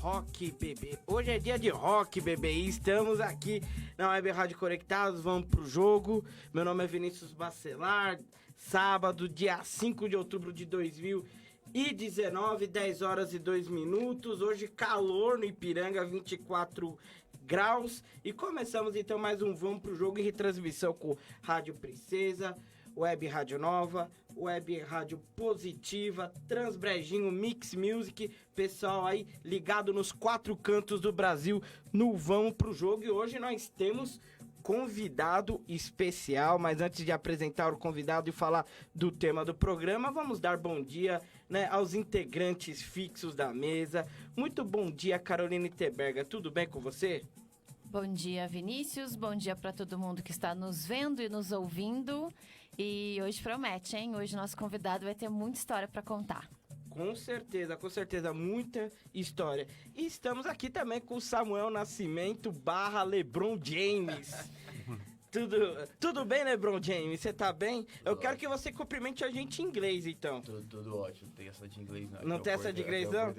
rock, bebê. Hoje é dia de rock, bebê. E estamos aqui na Web Rádio Conectados. Vamos pro jogo. Meu nome é Vinícius Bacelar. Sábado, dia 5 de outubro de 2019, 10 horas e 2 minutos. Hoje calor no Ipiranga, 24 graus. E começamos então mais um Vamos pro Jogo em retransmissão com Rádio Princesa, Web Rádio Nova, Web Rádio Positiva, Transbrejinho, Mix Music, pessoal aí ligado nos 4 cantos do Brasil no Vamos pro Jogo. E hoje nós temos convidado especial, mas antes de apresentar o convidado e falar do tema do programa, vamos dar bom dia, né, aos integrantes fixos da mesa. Muito bom dia, Caroline Teberga, tudo bem com você? Bom dia, Vinícius, bom dia para todo mundo que está nos vendo e nos ouvindo. E hoje promete, hein? Hoje nosso convidado vai ter muita história para contar. Com certeza, muita história. E estamos aqui também com o Samuel Nascimento / LeBron James. Tudo bem, LeBron James? Você tá bem? Eu quero que você cumprimente a gente em inglês, então. Tudo ótimo, não tem essa de inglês não. Não tem essa de inglês não?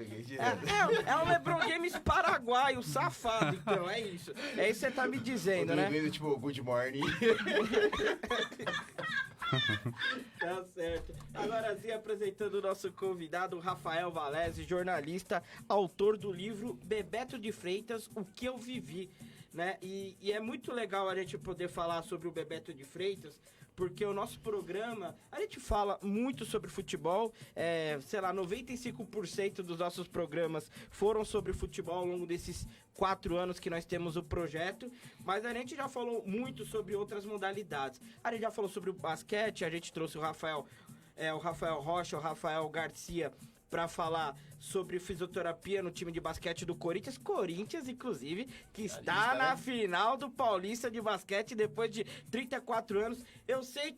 É um LeBron James paraguaio, safado, então, é isso. É isso que você tá me dizendo, né? Tipo, good morning. Tá certo. Agora sim, apresentando o nosso convidado, Rafael Valese, jornalista, autor do livro Bebeto de Freitas, O Que Eu Vivi, né? E é muito legal a gente poder falar sobre o Bebeto de Freitas, porque o nosso programa, a gente fala muito sobre futebol, 95% dos nossos programas foram sobre futebol ao longo desses 4 anos que nós temos o projeto, mas a gente já falou muito sobre outras modalidades. A gente já falou sobre o basquete, a gente trouxe o Rafael Rocha, o Rafael Garcia, para falar sobre fisioterapia no time de basquete do Corinthians. Corinthians, inclusive, que está na final do Paulista de basquete depois de 34 anos. Eu sei,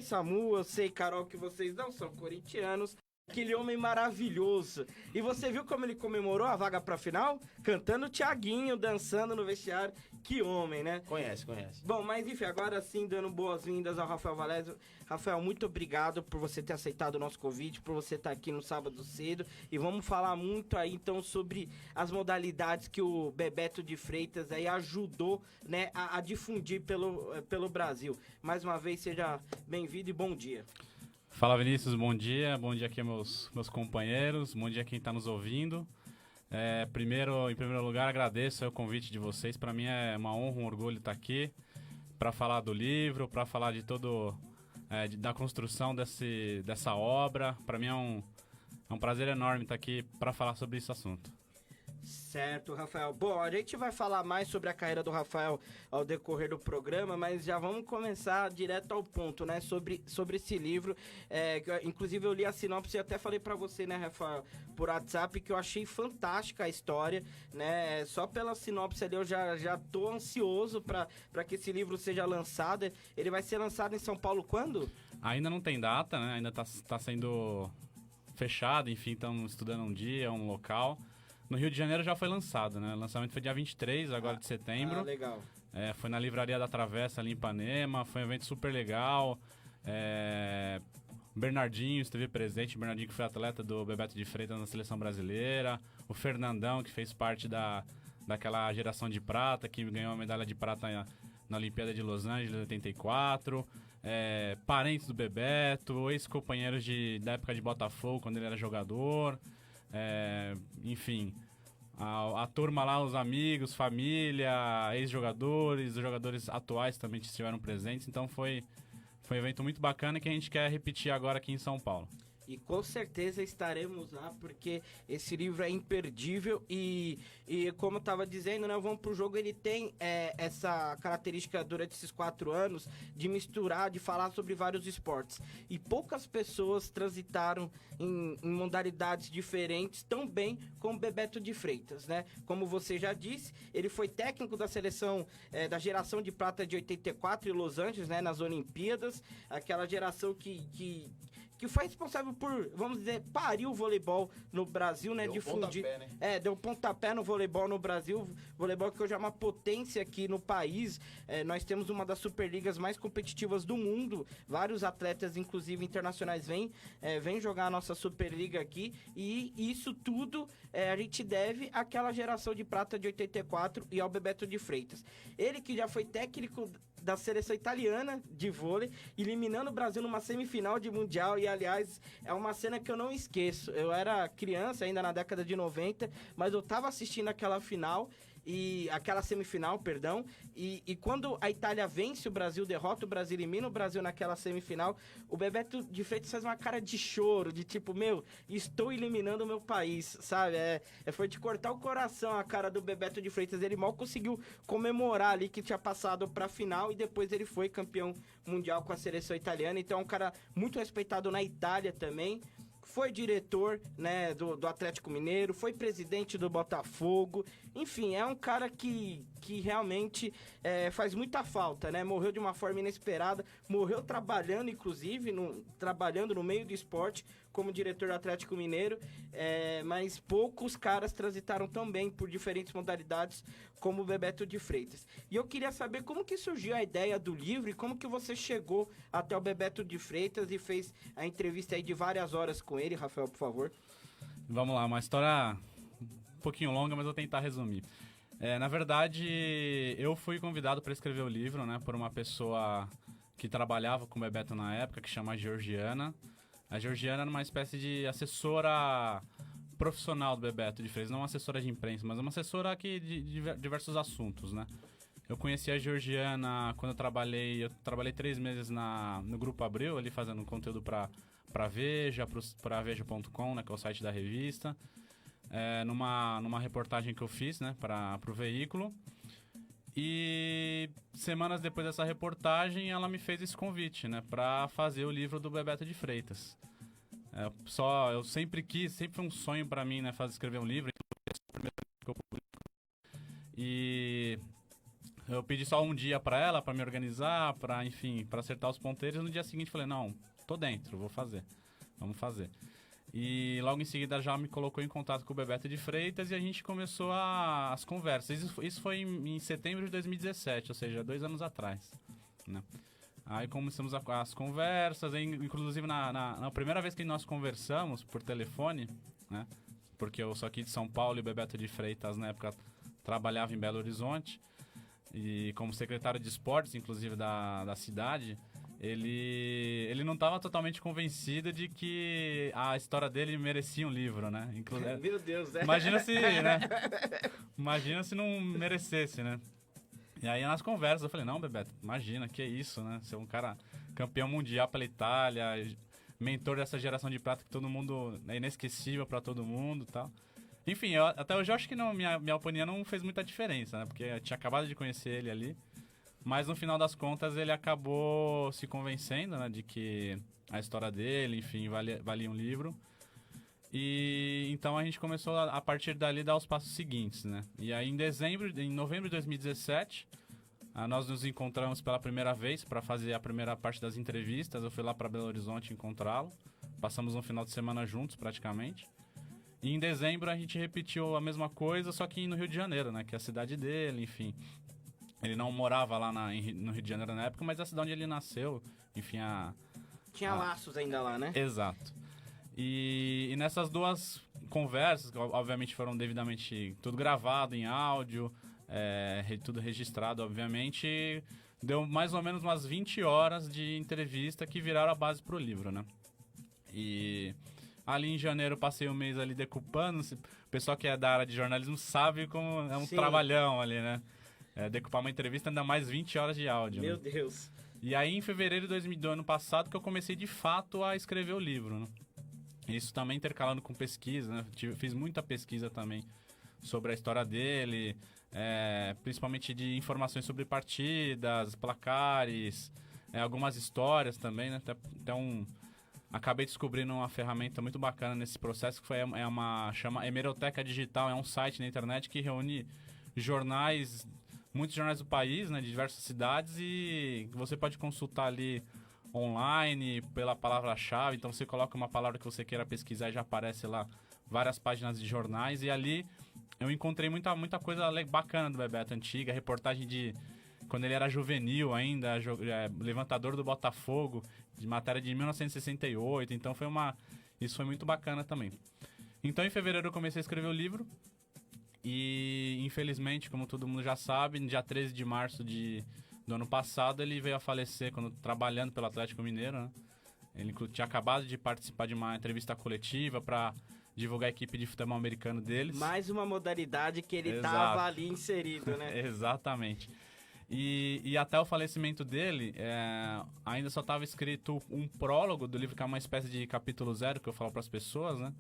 Samu, eu sei, Carol, que vocês não são corintianos. Aquele homem maravilhoso. E você viu como ele comemorou a vaga pra final? Cantando Thiaguinho, dançando no vestiário. Que homem, né? Conhece. Bom, mas enfim, agora sim, dando boas-vindas ao Rafael Valese. Rafael, muito obrigado por você ter aceitado o nosso convite, por você estar aqui no sábado cedo. E vamos falar muito aí, então, sobre as modalidades que o Bebeto de Freitas aí ajudou, né, a difundir pelo Brasil. Mais uma vez, seja bem-vindo e bom dia. Fala, Vinícius, bom dia aqui meus companheiros, bom dia quem está nos ouvindo. Em primeiro lugar, agradeço o convite de vocês. Para mim é uma honra, um orgulho estar aqui para falar do livro, para falar de da construção dessa obra. Para mim é um prazer enorme estar aqui para falar sobre esse assunto. Certo, Rafael. Bom, a gente vai falar mais sobre a carreira do Rafael ao decorrer do programa, mas já vamos começar direto ao ponto, né? Sobre esse livro. Inclusive, eu li a sinopse e até falei pra você, né, Rafael, por WhatsApp, que eu achei fantástica a história, né? Só pela sinopse ali eu já tô ansioso pra que esse livro seja lançado. Ele vai ser lançado em São Paulo quando? Ainda não tem data, né? Ainda tá sendo fechado, enfim, estamos estudando um dia, um local. No Rio de Janeiro já foi lançado, né? O lançamento foi dia 23, agora de setembro. Legal. Foi na Livraria da Travessa, ali em Ipanema. Foi um evento super legal. Bernardinho esteve presente. Bernardinho que foi atleta do Bebeto de Freitas na Seleção Brasileira. O Fernandão, que fez parte daquela geração de prata, que ganhou a medalha de prata na Olimpíada de Los Angeles, 84. Parentes do Bebeto, ex-companheiros da época de Botafogo, quando ele era jogador. Enfim, a turma lá, os amigos, família, ex-jogadores, os jogadores atuais também estiveram presentes. Então foi um evento muito bacana que a gente quer repetir agora aqui em São Paulo. E com certeza estaremos lá, porque esse livro é imperdível e como eu estava dizendo, né, o Vamos pro Jogo, ele tem essa característica durante esses 4 anos de misturar, de falar sobre vários esportes. E poucas pessoas transitaram em modalidades diferentes tão bem como Bebeto de Freitas, né? Como você já disse, ele foi técnico da seleção da geração de prata de 84 em Los Angeles, né, nas Olimpíadas, aquela geração que que foi responsável por, vamos dizer, parir o voleibol no Brasil, né? Deu Difundir. pontapé, né? Deu pontapé no voleibol no Brasil. Voleibol que hoje é uma potência aqui no país. Nós temos uma das superligas mais competitivas do mundo. Vários atletas, inclusive internacionais, vêm jogar a nossa superliga aqui. E isso tudo a gente deve àquela geração de prata de 84 e ao Bebeto de Freitas. Ele que já foi técnico da seleção italiana de vôlei, eliminando o Brasil numa semifinal de mundial, e aliás, é uma cena que eu não esqueço. Eu era criança ainda na década de 90, mas eu tava assistindo aquela final, aquela semifinal, perdão, e quando a Itália vence o Brasil, derrota o Brasil, elimina o Brasil naquela semifinal, o Bebeto de Freitas faz uma cara de choro, de tipo, estou eliminando o meu país, sabe? Foi de cortar o coração a cara do Bebeto de Freitas. Ele mal conseguiu comemorar ali que tinha passado pra final, e depois ele foi campeão mundial com a seleção italiana. Então é um cara muito respeitado na Itália também. Foi diretor, né, do Atlético Mineiro, foi presidente do Botafogo. Enfim, é um cara que realmente faz muita falta, né? Morreu de uma forma inesperada, morreu trabalhando, inclusive, trabalhando no meio do esporte, como diretor do Atlético Mineiro, mas poucos caras transitaram tão bem por diferentes modalidades como o Bebeto de Freitas. E eu queria saber como que surgiu a ideia do livro e como que você chegou até o Bebeto de Freitas e fez a entrevista aí de várias horas com ele. Rafael, por favor. Vamos lá, uma história um pouquinho longa, mas vou tentar resumir. Na verdade, eu fui convidado para escrever o livro, né, por uma pessoa que trabalhava com o Bebeto na época, que chama Georgiana. A Georgiana era uma espécie de assessora profissional do Bebeto de Freitas, não uma assessora de imprensa, mas uma assessora aqui de diversos assuntos, né? Eu conheci a Georgiana quando eu trabalhei 3 meses no Grupo Abril, ali fazendo conteúdo para Veja, para Veja.com, né, que é o site da revista, numa reportagem que eu fiz, né, para o veículo. E semanas depois dessa reportagem, ela me fez esse convite, né, para fazer o livro do Bebeto de Freitas. Eu sempre foi um sonho para mim, né, escrever um livro. E eu pedi só um dia para ela, para me organizar, para acertar os ponteiros. E no dia seguinte falei, não, tô dentro, vamos fazer. E logo em seguida já me colocou em contato com o Bebeto de Freitas e a gente começou as conversas. Isso foi em setembro de 2017, ou seja, 2 anos atrás, né? Aí começamos as conversas, inclusive na primeira vez que nós conversamos por telefone, né? Porque eu sou aqui de São Paulo e o Bebeto de Freitas, na época, trabalhava em Belo Horizonte. E como secretário de esportes, inclusive, da cidade, ele não estava totalmente convencido de que a história dele merecia um livro, né? Meu Deus, Imagina se, né? Imagina se não merecesse, né? E aí nas conversas eu falei, não, Bebeto, imagina, que é isso, né? Ser um cara campeão mundial pela Itália, mentor dessa geração de prata que todo mundo é inesquecível para todo mundo e tal. Enfim, até hoje eu acho que minha opinião não fez muita diferença, né? Porque eu tinha acabado de conhecer ele ali. Mas no final das contas ele acabou se convencendo, né? De que a história dele, enfim, valia um livro. E então a gente começou a partir dali a dar os passos seguintes, né? E aí em novembro de 2017, nós nos encontramos pela primeira vez para fazer a primeira parte das entrevistas. Eu fui lá para Belo Horizonte encontrá-lo. Passamos um final de semana juntos praticamente. E em dezembro a gente repetiu a mesma coisa, só que no Rio de Janeiro, né? Que é a cidade dele, enfim. Ele não morava lá no Rio de Janeiro na época, mas é a cidade onde ele nasceu, enfim, Tinha laços ainda lá, né? Exato. E nessas 2 conversas, que obviamente foram devidamente tudo gravado em áudio, tudo registrado, obviamente, deu mais ou menos umas 20 horas de entrevista que viraram a base pro livro, né? E ali em janeiro eu passei um mês ali decupando. O pessoal que é da área de jornalismo sabe como é um Sim. trabalhão ali, né? Decupar uma entrevista ainda mais 20 horas de áudio. Meu né? Deus. E aí em fevereiro do ano passado que eu comecei de fato a escrever o livro, né? Isso também intercalando com pesquisa, né? Fiz muita pesquisa também sobre a história dele, principalmente de informações sobre partidas, placares, algumas histórias também, né? Acabei descobrindo uma ferramenta muito bacana nesse processo, que chama Hemeroteca Digital, é um site na internet que reúne muitos jornais do país, né, de diversas cidades, e você pode consultar ali online, pela palavra-chave. Então você coloca uma palavra que você queira pesquisar e já aparece lá várias páginas de jornais. E ali eu encontrei muita coisa bacana do Bebeto antiga, reportagem de quando ele era juvenil ainda, levantador do Botafogo, de matéria de 1968. Então isso foi muito bacana também. Então em fevereiro eu comecei a escrever o livro e infelizmente, como todo mundo já sabe, no dia 13 de março do ano passado ele veio a falecer quando trabalhando pelo Atlético Mineiro, né? Ele tinha acabado de participar de uma entrevista coletiva para divulgar a equipe de futebol americano deles. Mais uma modalidade que ele estava ali inserido, né? Exatamente. E até o falecimento dele, ainda só estava escrito um prólogo do livro, que é uma espécie de capítulo 0 que eu falo para as pessoas, né?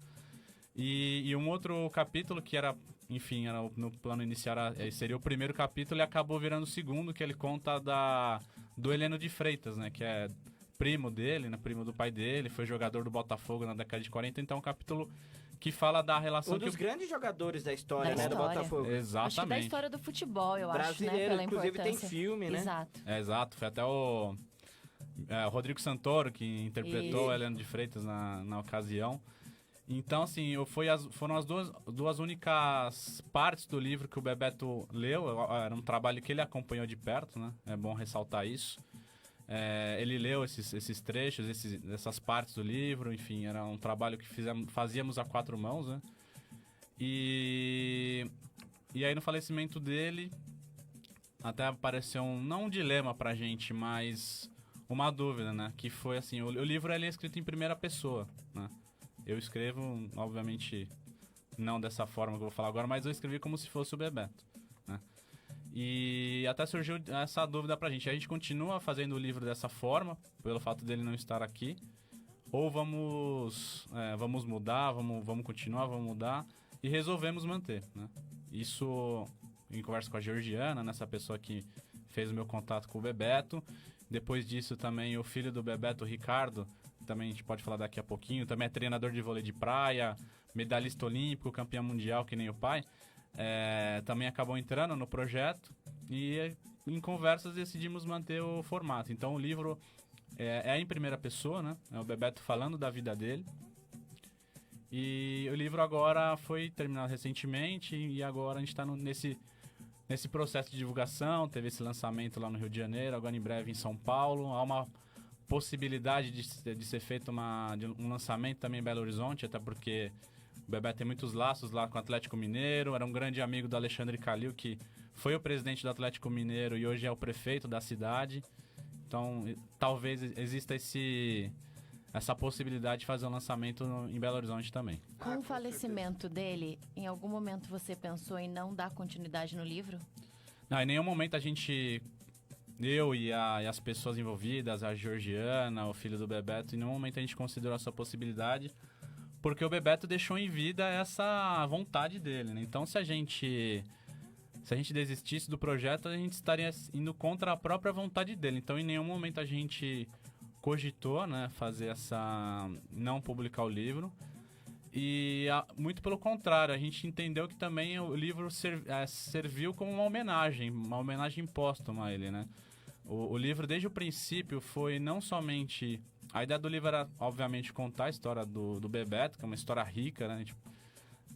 E um outro capítulo que era, enfim, era no plano inicial, seria o primeiro capítulo, e acabou virando o segundo, que ele conta do Heleno de Freitas, né? Que é primo dele, né? Primo do pai dele, foi jogador do Botafogo na década de 40, então é um capítulo que fala da relação... Um dos grandes jogadores da história, né? Do Botafogo. Exatamente. Acho que da história do futebol, eu Brasileiro, acho, né? Pela inclusive importância. tem filme, né? Exato. Exato, foi até o Rodrigo Santoro que interpretou o Heleno de Freitas na ocasião. Então, assim, foram as duas únicas partes do livro que o Bebeto leu. Era um trabalho que ele acompanhou de perto, né? É bom ressaltar isso. Ele leu esses trechos, essas partes do livro. Enfim, era um trabalho que fazíamos a 4 mãos, né? E aí, no falecimento dele, até apareceu não um dilema pra gente, mas uma dúvida, né? Que foi assim, o livro ele é escrito em primeira pessoa, né? Eu escrevo, obviamente, não dessa forma que eu vou falar agora, mas eu escrevi como se fosse o Bebeto, né? E até surgiu essa dúvida pra gente. A gente continua fazendo o livro dessa forma, pelo fato dele não estar aqui, ou vamos mudar, vamos continuar, vamos mudar, e resolvemos manter, né? Isso em conversa com a Georgiana, nessa pessoa que fez o meu contato com o Bebeto. Depois disso também o filho do Bebeto, o Ricardo, também a gente pode falar daqui a pouquinho, também é treinador de vôlei de praia, medalhista olímpico, campeão mundial, que nem o pai, também acabou entrando no projeto e em conversas decidimos manter o formato. Então o livro é em primeira pessoa, né? É o Bebeto falando da vida dele. E o livro agora foi terminado recentemente e agora a gente está nesse processo de divulgação. Teve esse lançamento lá no Rio de Janeiro, agora em breve em São Paulo. Há uma possibilidade de ser feito um lançamento também em Belo Horizonte, até porque o Bebeto tem muitos laços lá com o Atlético Mineiro, era um grande amigo do Alexandre Calil, que foi o presidente do Atlético Mineiro e hoje é o prefeito da cidade. Então, talvez exista essa possibilidade de fazer um lançamento em Belo Horizonte também. Com o falecimento dele, em algum momento você pensou em não dar continuidade no livro? Não, em nenhum momento eu e as pessoas envolvidas, a Georgiana, o filho do Bebeto, em nenhum momento a gente considerou essa possibilidade, porque o Bebeto deixou em vida essa vontade dele, né? Então, se a gente desistisse do projeto, a gente estaria indo contra a própria vontade dele. Então, em nenhum momento a gente cogitou, né, não publicar o livro. E muito pelo contrário, a gente entendeu que também o livro serviu como uma homenagem póstuma a ele, né? O livro, desde o princípio, foi não somente... A ideia do livro era, obviamente, contar a história do Bebeto, que é uma história rica, né?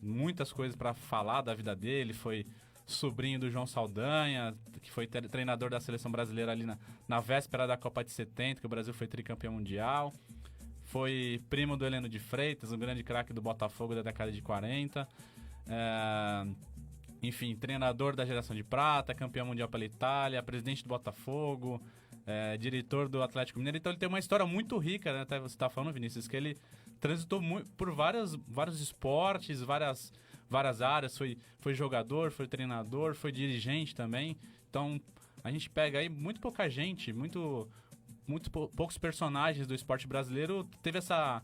Muitas coisas para falar da vida dele. Foi sobrinho do João Saldanha, que foi treinador da seleção brasileira ali na véspera da Copa de 70, que o Brasil foi tricampeão mundial. Foi primo do Heleno de Freitas, um grande craque do Botafogo da década de 40. Enfim, treinador da geração de prata, campeão mundial pela Itália, presidente do Botafogo, diretor do Atlético Mineiro. Então ele tem uma história muito rica, né? Até você está falando, Vinícius, que ele transitou por vários esportes, várias áreas. Foi jogador, foi treinador, foi dirigente também. Então a gente pega aí muito pouca gente, poucos personagens do esporte brasileiro teve essa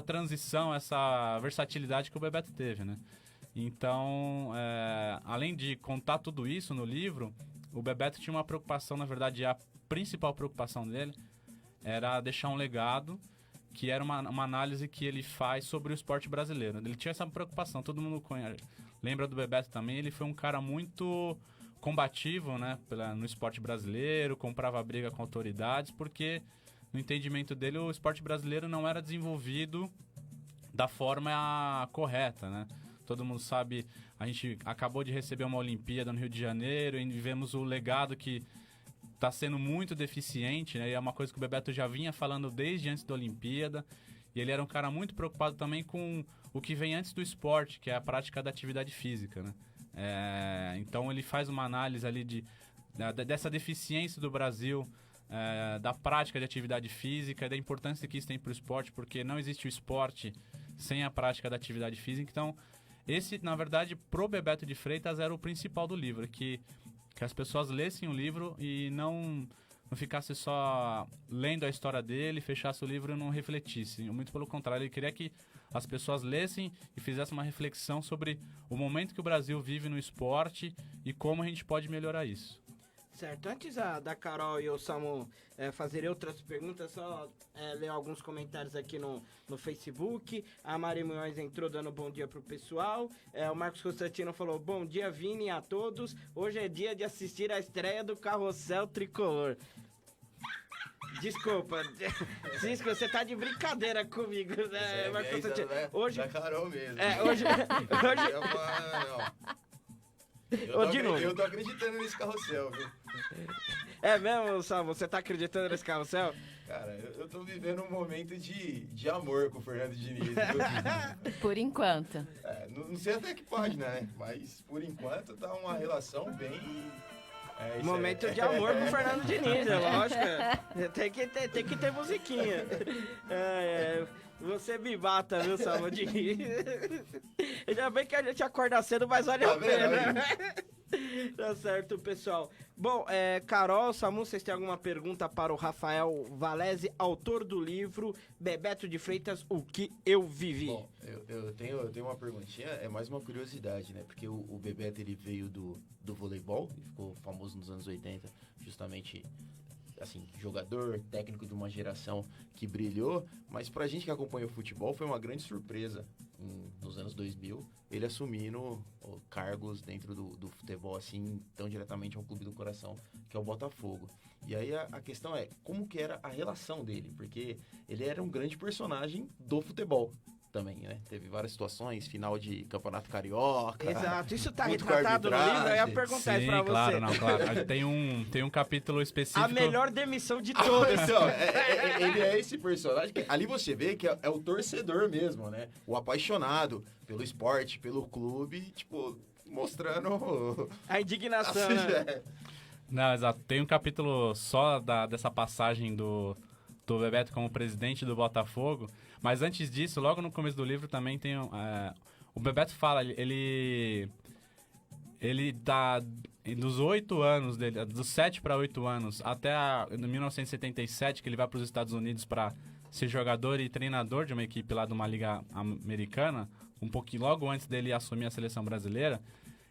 transição, essa versatilidade que o Bebeto teve, né? Então, além de contar tudo isso no livro, o Bebeto tinha uma preocupação, na verdade, a principal preocupação dele era deixar um legado, que era uma análise que ele faz sobre o esporte brasileiro. Ele tinha essa preocupação, todo mundo lembra do Bebeto também, ele foi um cara muito combativo, né, no esporte brasileiro, comprava briga com autoridades, porque no entendimento dele, o esporte brasileiro não era desenvolvido da forma correta, né? Todo mundo sabe, a gente acabou de receber uma Olimpíada no Rio de Janeiro e vemos o legado que está sendo muito deficiente, né? E é uma coisa que o Bebeto já vinha falando desde antes da Olimpíada. E ele era um cara muito preocupado também com o que vem antes do esporte, que é a prática da atividade física, né? Então ele faz uma análise ali dessa deficiência do Brasil, da prática de atividade física, da importância que isso tem para o esporte, porque não existe o esporte sem a prática da atividade física. Então, esse, na verdade, pro Bebeto de Freitas era o principal do livro, que as pessoas lessem o livro e não ficasse só lendo a história dele, fechasse o livro e não refletisse. Muito pelo contrário, ele queria que as pessoas lessem e fizessem uma reflexão sobre o momento que o Brasil vive no esporte e como a gente pode melhorar isso. Certo, antes da Carol e o Samu fazerem outras perguntas, só ler alguns comentários aqui no Facebook. A Mari Munhoz entrou dando bom dia pro pessoal. O Marcos Constantino falou, bom dia, Vini, a todos. Hoje é dia de assistir a estreia do Carrossel Tricolor. Desculpa, Cisco, você tá de brincadeira comigo, né, Marcos Constantino? Hoje... Da Carol mesmo. Hoje... Eu tô acreditando nesse carrossel, viu? É mesmo, Samu? Você tá acreditando nesse carrossel? Cara, eu tô vivendo um momento de amor com o Fernando Diniz, viu? Por enquanto. Não sei até que pode, né? Mas por enquanto tá uma relação bem... Momento de amor pro Fernando Diniz, é lógico. Tem que ter musiquinha. Você me mata, viu, Samu Diniz? Ainda bem que a gente acorda cedo, mas vale a pena. Tá certo, pessoal. Bom, Carol, Samu, vocês têm alguma pergunta para o Rafael Valese, autor do livro Bebeto de Freitas, O Que Eu Vivi? Bom, eu tenho uma perguntinha, é mais uma curiosidade, né? Porque o Bebeto, ele veio do voleibol, e ficou famoso nos anos 80, justamente, assim, jogador, técnico de uma geração que brilhou, mas pra gente que acompanha o futebol, foi uma grande surpresa nos anos 2000, ele assumindo cargos dentro do futebol, assim, tão diretamente ao clube do coração, que é o Botafogo. E aí a questão é, como que era a relação dele? Porque ele era um grande personagem do futebol também, né? Teve várias situações, final de Campeonato Carioca. Exato, isso tá retratado no livro, eu ia perguntar isso pra claro, você. Não, claro. Tem um capítulo específico... A melhor demissão de todas. Então, ele é esse personagem que ali você vê que é o torcedor mesmo, né? O apaixonado pelo esporte, pelo clube, tipo, mostrando... A indignação, né? Não, exato. Tem um capítulo só dessa passagem do Bebeto como presidente do Botafogo, mas antes disso, logo no começo do livro também tem... o Bebeto fala, ele dá... Dos 8 anos dele, dos 7 para 8 anos, até 1977, que ele vai para os Estados Unidos para ser jogador e treinador de uma equipe lá de uma liga americana, um pouquinho logo antes dele assumir a seleção brasileira,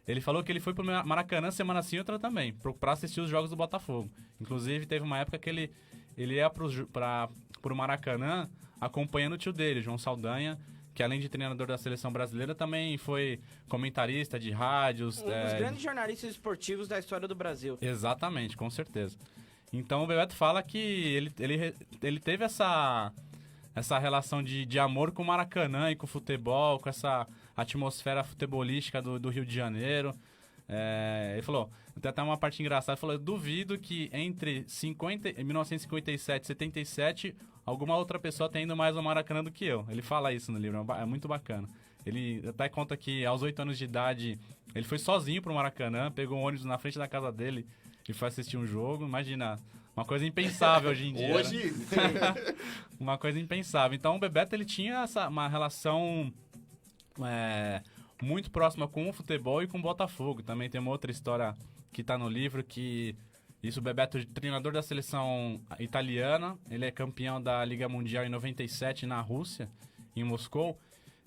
ele falou que ele foi pro Maracanã semana sim, outra também, para assistir os jogos do Botafogo. Inclusive, teve uma época que ele ia pro Maracanã acompanhando o tio dele, João Saldanha, que além de treinador da seleção brasileira, também foi comentarista de rádios. Um dos grandes jornalistas esportivos da história do Brasil. Exatamente, com certeza. Então o Bebeto fala que ele teve essa relação de amor com o Maracanã e com o futebol, com essa atmosfera futebolística do Rio de Janeiro. Ele falou, tem até uma parte engraçada, ele falou, eu duvido que entre 1957 e 77, alguma outra pessoa tenha ido mais ao Maracanã do que eu. Ele fala isso no livro, é muito bacana. Ele até conta que aos 8 anos de idade, ele foi sozinho pro Maracanã, pegou um ônibus na frente da casa dele e foi assistir um jogo. Imagina, uma coisa impensável hoje em dia. Hoje? Né? Uma coisa impensável. Então o Bebeto, ele tinha uma relação muito próxima com o futebol e com o Botafogo. Também tem uma outra história que tá no livro, que isso, o Bebeto, treinador da seleção italiana, ele é campeão da Liga Mundial em 97 na Rússia, em Moscou,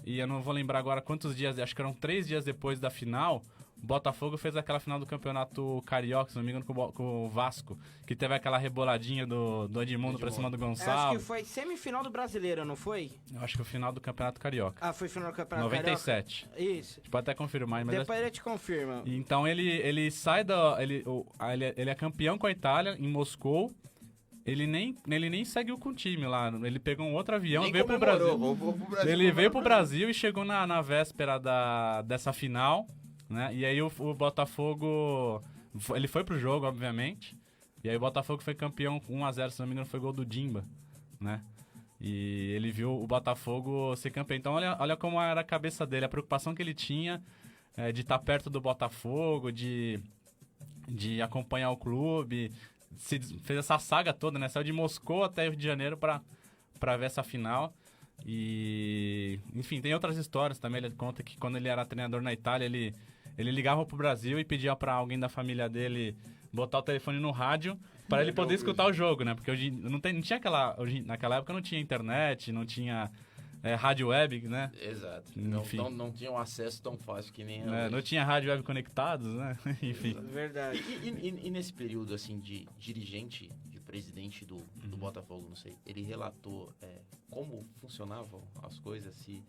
e eu não vou lembrar agora quantos dias, acho que eram 3 dias depois da final, o Botafogo fez aquela final do Campeonato Carioca, se não me engano, com o Vasco, que teve aquela reboladinha do Edmundo pra cima do Gonçalves. Acho que foi semifinal do Brasileiro, não foi? Eu acho que o final do Campeonato Carioca. Ah, foi final do Campeonato 97. Carioca? Isso. Pode até confirmar. Mas depois ele te confirma. Então ele sai ele é campeão com a Itália em Moscou ele nem seguiu com o time lá. Ele pegou um outro avião e Nem veio pro comemorou, Brasil. vou pro Brasil. Ele veio pro Brasil e chegou na véspera dessa final, né? E aí o Botafogo... Ele foi pro jogo, obviamente. E aí o Botafogo foi campeão 1-0, se não me engano, foi gol do Dimba, né? E ele viu o Botafogo ser campeão. Então olha como era a cabeça dele, a preocupação que ele tinha de estar perto do Botafogo, de acompanhar o clube. Fez essa saga toda, né? Saiu de Moscou até Rio de Janeiro pra ver essa final. E, enfim, tem outras histórias também. Ele conta que quando ele era treinador na Itália, ele ligava pro Brasil e pedia pra alguém da família dele botar o telefone no rádio para ele poder escutar o jogo, né? Porque hoje não tinha naquela época não tinha internet, não tinha rádio web, né? Exato. Enfim. Não tinha um acesso tão fácil que nem... Não tinha rádio web conectados, né? Enfim. Verdade. E nesse período, assim, de dirigente, de presidente do Botafogo, não sei, ele relatou como funcionavam as coisas, se...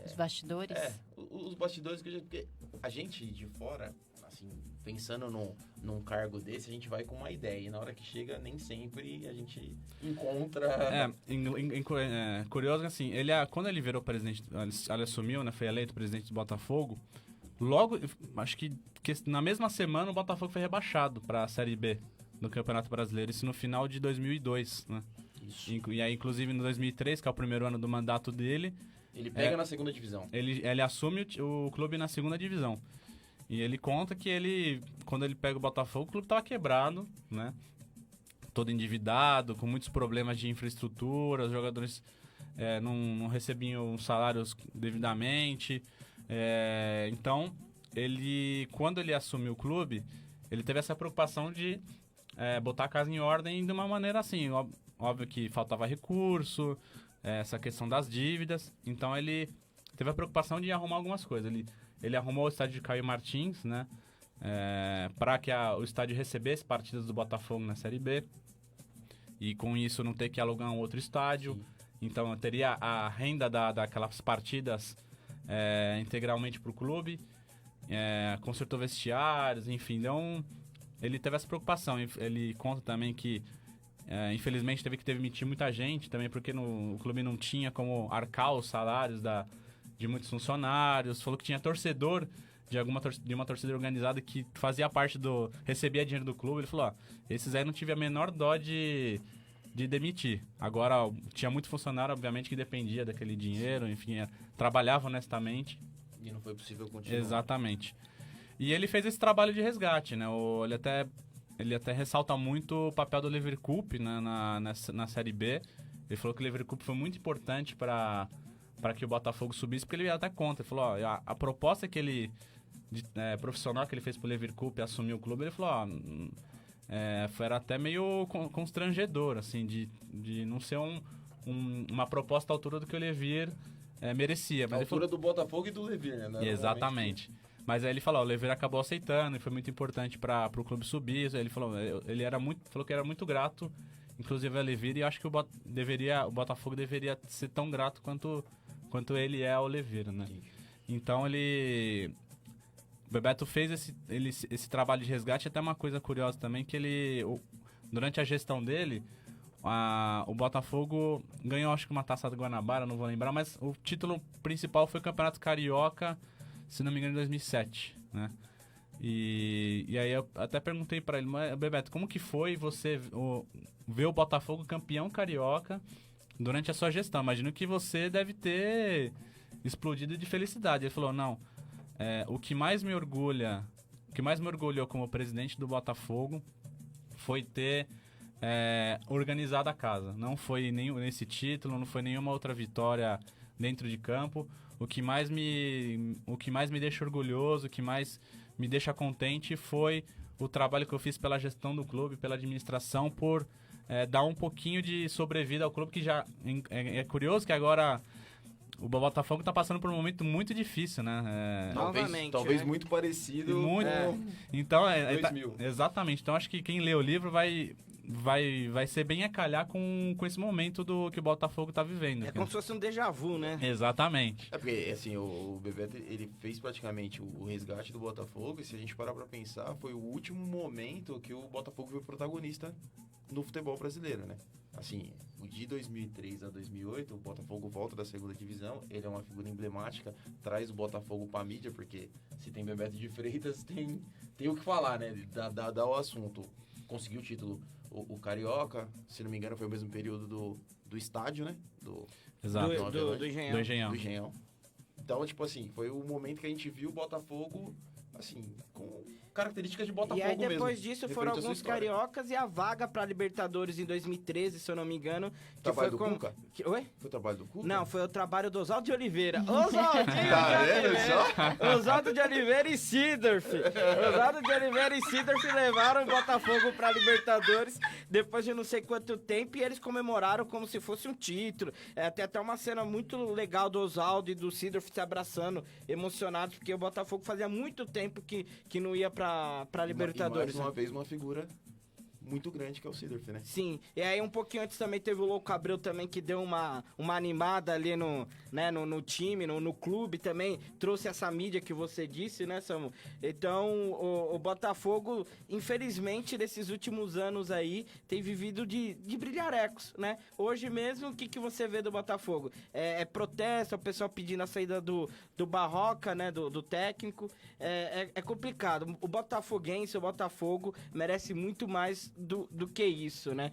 Os bastidores? Os bastidores, porque a gente de fora, assim, pensando num cargo desse, a gente vai com uma ideia, e na hora que chega, nem sempre a gente encontra... Curioso, assim, quando ele virou presidente, ele assumiu, né, foi eleito presidente do Botafogo, logo, acho que na mesma semana o Botafogo foi rebaixado para a Série B do Campeonato Brasileiro, isso no final de 2002, né? Isso. E aí, inclusive, em 2003, que é o primeiro ano do mandato dele... Ele pega na segunda divisão. Ele assume o clube na segunda divisão. E ele conta que quando ele pega o Botafogo, o clube estava quebrado, né? Todo endividado, com muitos problemas de infraestrutura, os jogadores não recebiam salários devidamente. Então, quando ele assumiu o clube, ele teve essa preocupação de botar a casa em ordem de uma maneira assim. Óbvio que faltava recurso, essa questão das dívidas. Então, ele teve a preocupação de arrumar algumas coisas. Ele arrumou o estádio de Caio Martins, né? Para que o estádio recebesse partidas do Botafogo na Série B. E com isso não ter que alugar um outro estádio. Sim. Então teria a renda daquelas partidas integralmente para o clube. Consertou vestiários, enfim. Então ele teve essa preocupação. Ele conta também que infelizmente teve que demitir muita gente também, porque o clube não tinha como arcar os salários de muitos funcionários. Falou que tinha torcedor de uma torcida organizada que fazia parte recebia dinheiro do clube. Ele falou, esses aí não tive a menor dó de demitir. Agora, tinha muito funcionário, obviamente, que dependia daquele dinheiro, enfim, trabalhava honestamente. E não foi possível continuar. Exatamente. E ele fez esse trabalho de resgate, né? Ele até ressalta muito o papel do Leverkusen, né, na Série B. Ele falou que o Leverkusen foi muito importante para que o Botafogo subisse, porque ele até conta. Ele falou, a proposta que ele... profissional que ele fez pro Leverkusen assumir o clube, ele falou, era até meio constrangedor, assim, de não ser uma proposta à altura do que o Levir merecia. Mas a altura do Botafogo e do Levir, né? Exatamente. Mas aí ele falou, o Levir acabou aceitando e foi muito importante para o clube subir. Ele falou, falou que era muito grato, inclusive a Levir, e acho que o Botafogo deveria ser tão grato quanto ele é ao Levir, né? Então o Bebeto fez esse trabalho de resgate. Até uma coisa curiosa também, que durante a gestão dele, o Botafogo ganhou, acho que uma Taça do Guanabara, não vou lembrar, mas o título principal foi o Campeonato Carioca, se não me engano, em 2007, né? E aí eu até perguntei pra ele, mas, Bebeto, como que foi você ver o Botafogo campeão carioca durante a sua gestão? Imagino que você deve ter explodido de felicidade. Ele falou, não, o que mais me orgulhou como presidente do Botafogo foi ter organizado a casa. Não foi nesse título, não foi nenhuma outra vitória dentro de campo. O que mais me deixa orgulhoso, o que mais me deixa contente foi o trabalho que eu fiz pela gestão do clube, pela administração, por dar um pouquinho de sobrevida ao clube, que já é curioso que agora o Botafogo está passando por um momento muito difícil, né? Talvez muito parecido. Muito. Então, 2000. Exatamente. Então, acho que quem lê o livro vai vai ser bem a calhar com esse momento que o Botafogo tá vivendo. É como se fosse um déjà vu, né? Exatamente. É porque, assim, o Bebeto, ele fez praticamente o resgate do Botafogo, e se a gente parar pra pensar, foi o último momento que o Botafogo foi protagonista no futebol brasileiro, né? Assim, de 2003 a 2008, o Botafogo volta da segunda divisão, ele é uma figura emblemática, traz o Botafogo pra mídia, porque se tem Bebeto de Freitas, tem o que falar, né? Dá o assunto. Conseguiu o título, o Carioca, se não me engano, foi o mesmo período do estádio, né? Exato. Do Engenhão. Do Engenhão. Então, tipo assim, foi o momento que a gente viu o Botafogo, assim, com características de Botafogo E aí mesmo. depois disso foram referente à sua alguns história. cariocas e a vaga pra Libertadores em 2013, se eu não me engano. Que Trabalho foi do como... Cuca? Oi? Foi o trabalho do Cuca? Não, foi o trabalho do Oswaldo de Oliveira. Oswaldinho Tá de vendo Oliveira. Oswaldo de Oliveira e Sidorf. Oswaldo de Oliveira e Sidorf levaram o Botafogo pra Libertadores depois de não sei quanto tempo e eles comemoraram como se fosse um título. Tem até uma cena muito legal do Oswaldo e do Sidorf se abraçando, emocionados, porque o Botafogo fazia muito tempo que não ia pra Libertadores. E mais uma vez, uma figura muito grande que é o Sidorf, né? Sim, e aí um pouquinho antes também teve o Louco Abreu também, que deu uma animada ali no time, no clube também, trouxe essa mídia que você disse, né, Samu? Então, o Botafogo, infelizmente, nesses últimos anos aí, tem vivido de brilharecos, né? Hoje mesmo, o que você vê do Botafogo? É protesto, o pessoal pedindo a saída do Barroca, né, do técnico, é complicado. O botafoguense, o Botafogo, merece muito mais do que isso, né?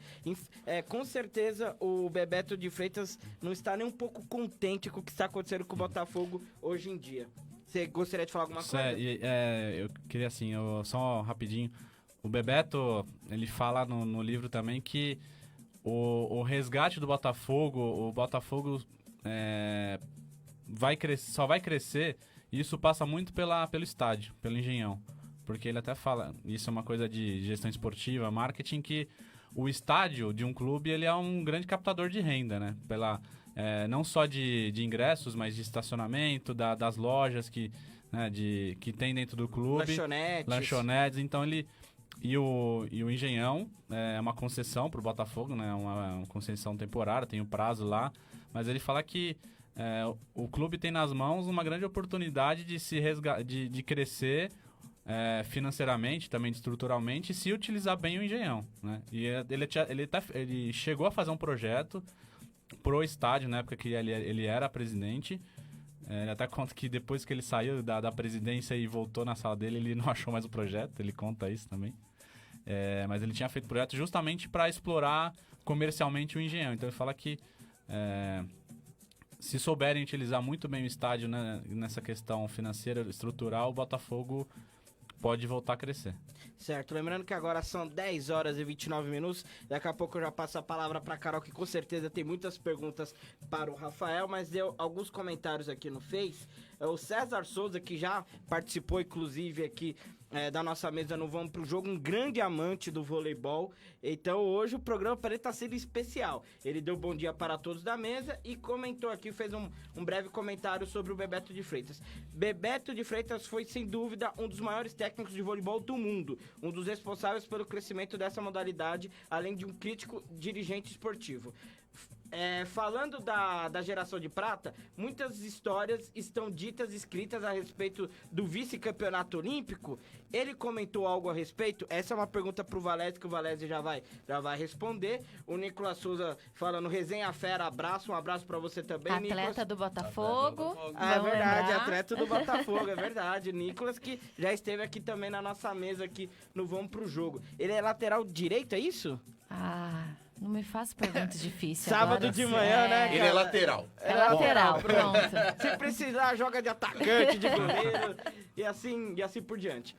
Com certeza o Bebeto de Freitas não está nem um pouco contente com o que está acontecendo com o Botafogo hoje em dia. Você gostaria de falar alguma coisa? Eu queria assim, só rapidinho. O Bebeto, ele fala no livro também que o resgate do Botafogo, o Botafogo só vai crescer, e isso passa muito pelo estádio, pelo Engenhão. Porque ele até fala, isso é uma coisa de gestão esportiva, marketing, que o estádio de um clube ele é um grande captador de renda, né? Não só de ingressos, mas de estacionamento, das lojas que tem dentro do clube. Lanchonetes. Então E o Engenhão é uma concessão para o Botafogo, né? Uma concessão temporária, tem um prazo lá. Mas ele fala que o clube tem nas mãos uma grande oportunidade de crescer financeiramente, também estruturalmente, se utilizar bem o Engenhão, né? E ele chegou a fazer um projeto pro estádio, na época que ele era presidente. Ele até conta que depois que ele saiu da presidência e voltou na sala dele, ele não achou mais o projeto, ele conta isso também. Mas ele tinha feito projeto justamente para explorar comercialmente o Engenhão. Então ele fala que se souberem utilizar muito bem o estádio, né, nessa questão financeira, estrutural, o Botafogo pode voltar a crescer. Certo, lembrando que agora são 10 horas e 29 minutos, daqui a pouco eu já passo a palavra para a Carol, que com certeza tem muitas perguntas para o Rafael, mas deu alguns comentários aqui no Face. O César Souza, que já participou inclusive aqui da nossa mesa no Vamos Pro Jogo, um grande amante do voleibol. Então hoje o programa para ele está sendo especial. Ele deu bom dia para todos da mesa e comentou aqui, fez um breve comentário sobre o Bebeto de Freitas. Bebeto de Freitas foi sem dúvida um dos maiores técnicos de voleibol do mundo, um dos responsáveis pelo crescimento dessa modalidade, além de um crítico dirigente esportivo. Falando da geração de prata, muitas histórias estão ditas, escritas a respeito do vice-campeonato olímpico. Ele comentou algo a respeito? Essa é uma pergunta pro Valese, que o Valese já vai responder. O Nicolas Souza falando, resenha fera, um abraço pra você também, Atleta Nicolas. do Botafogo. É verdade, lembrar. atleta do Botafogo, é verdade. Nicolas, que já esteve aqui também na nossa mesa aqui no Vamos Pro Jogo. Ele é lateral direito, é isso? Não me faça perguntas difíceis. Sábado agora, de manhã, né, cara? Ele é lateral. É lateral, pronto. Se precisar, joga de atacante, de goleiro e assim por diante.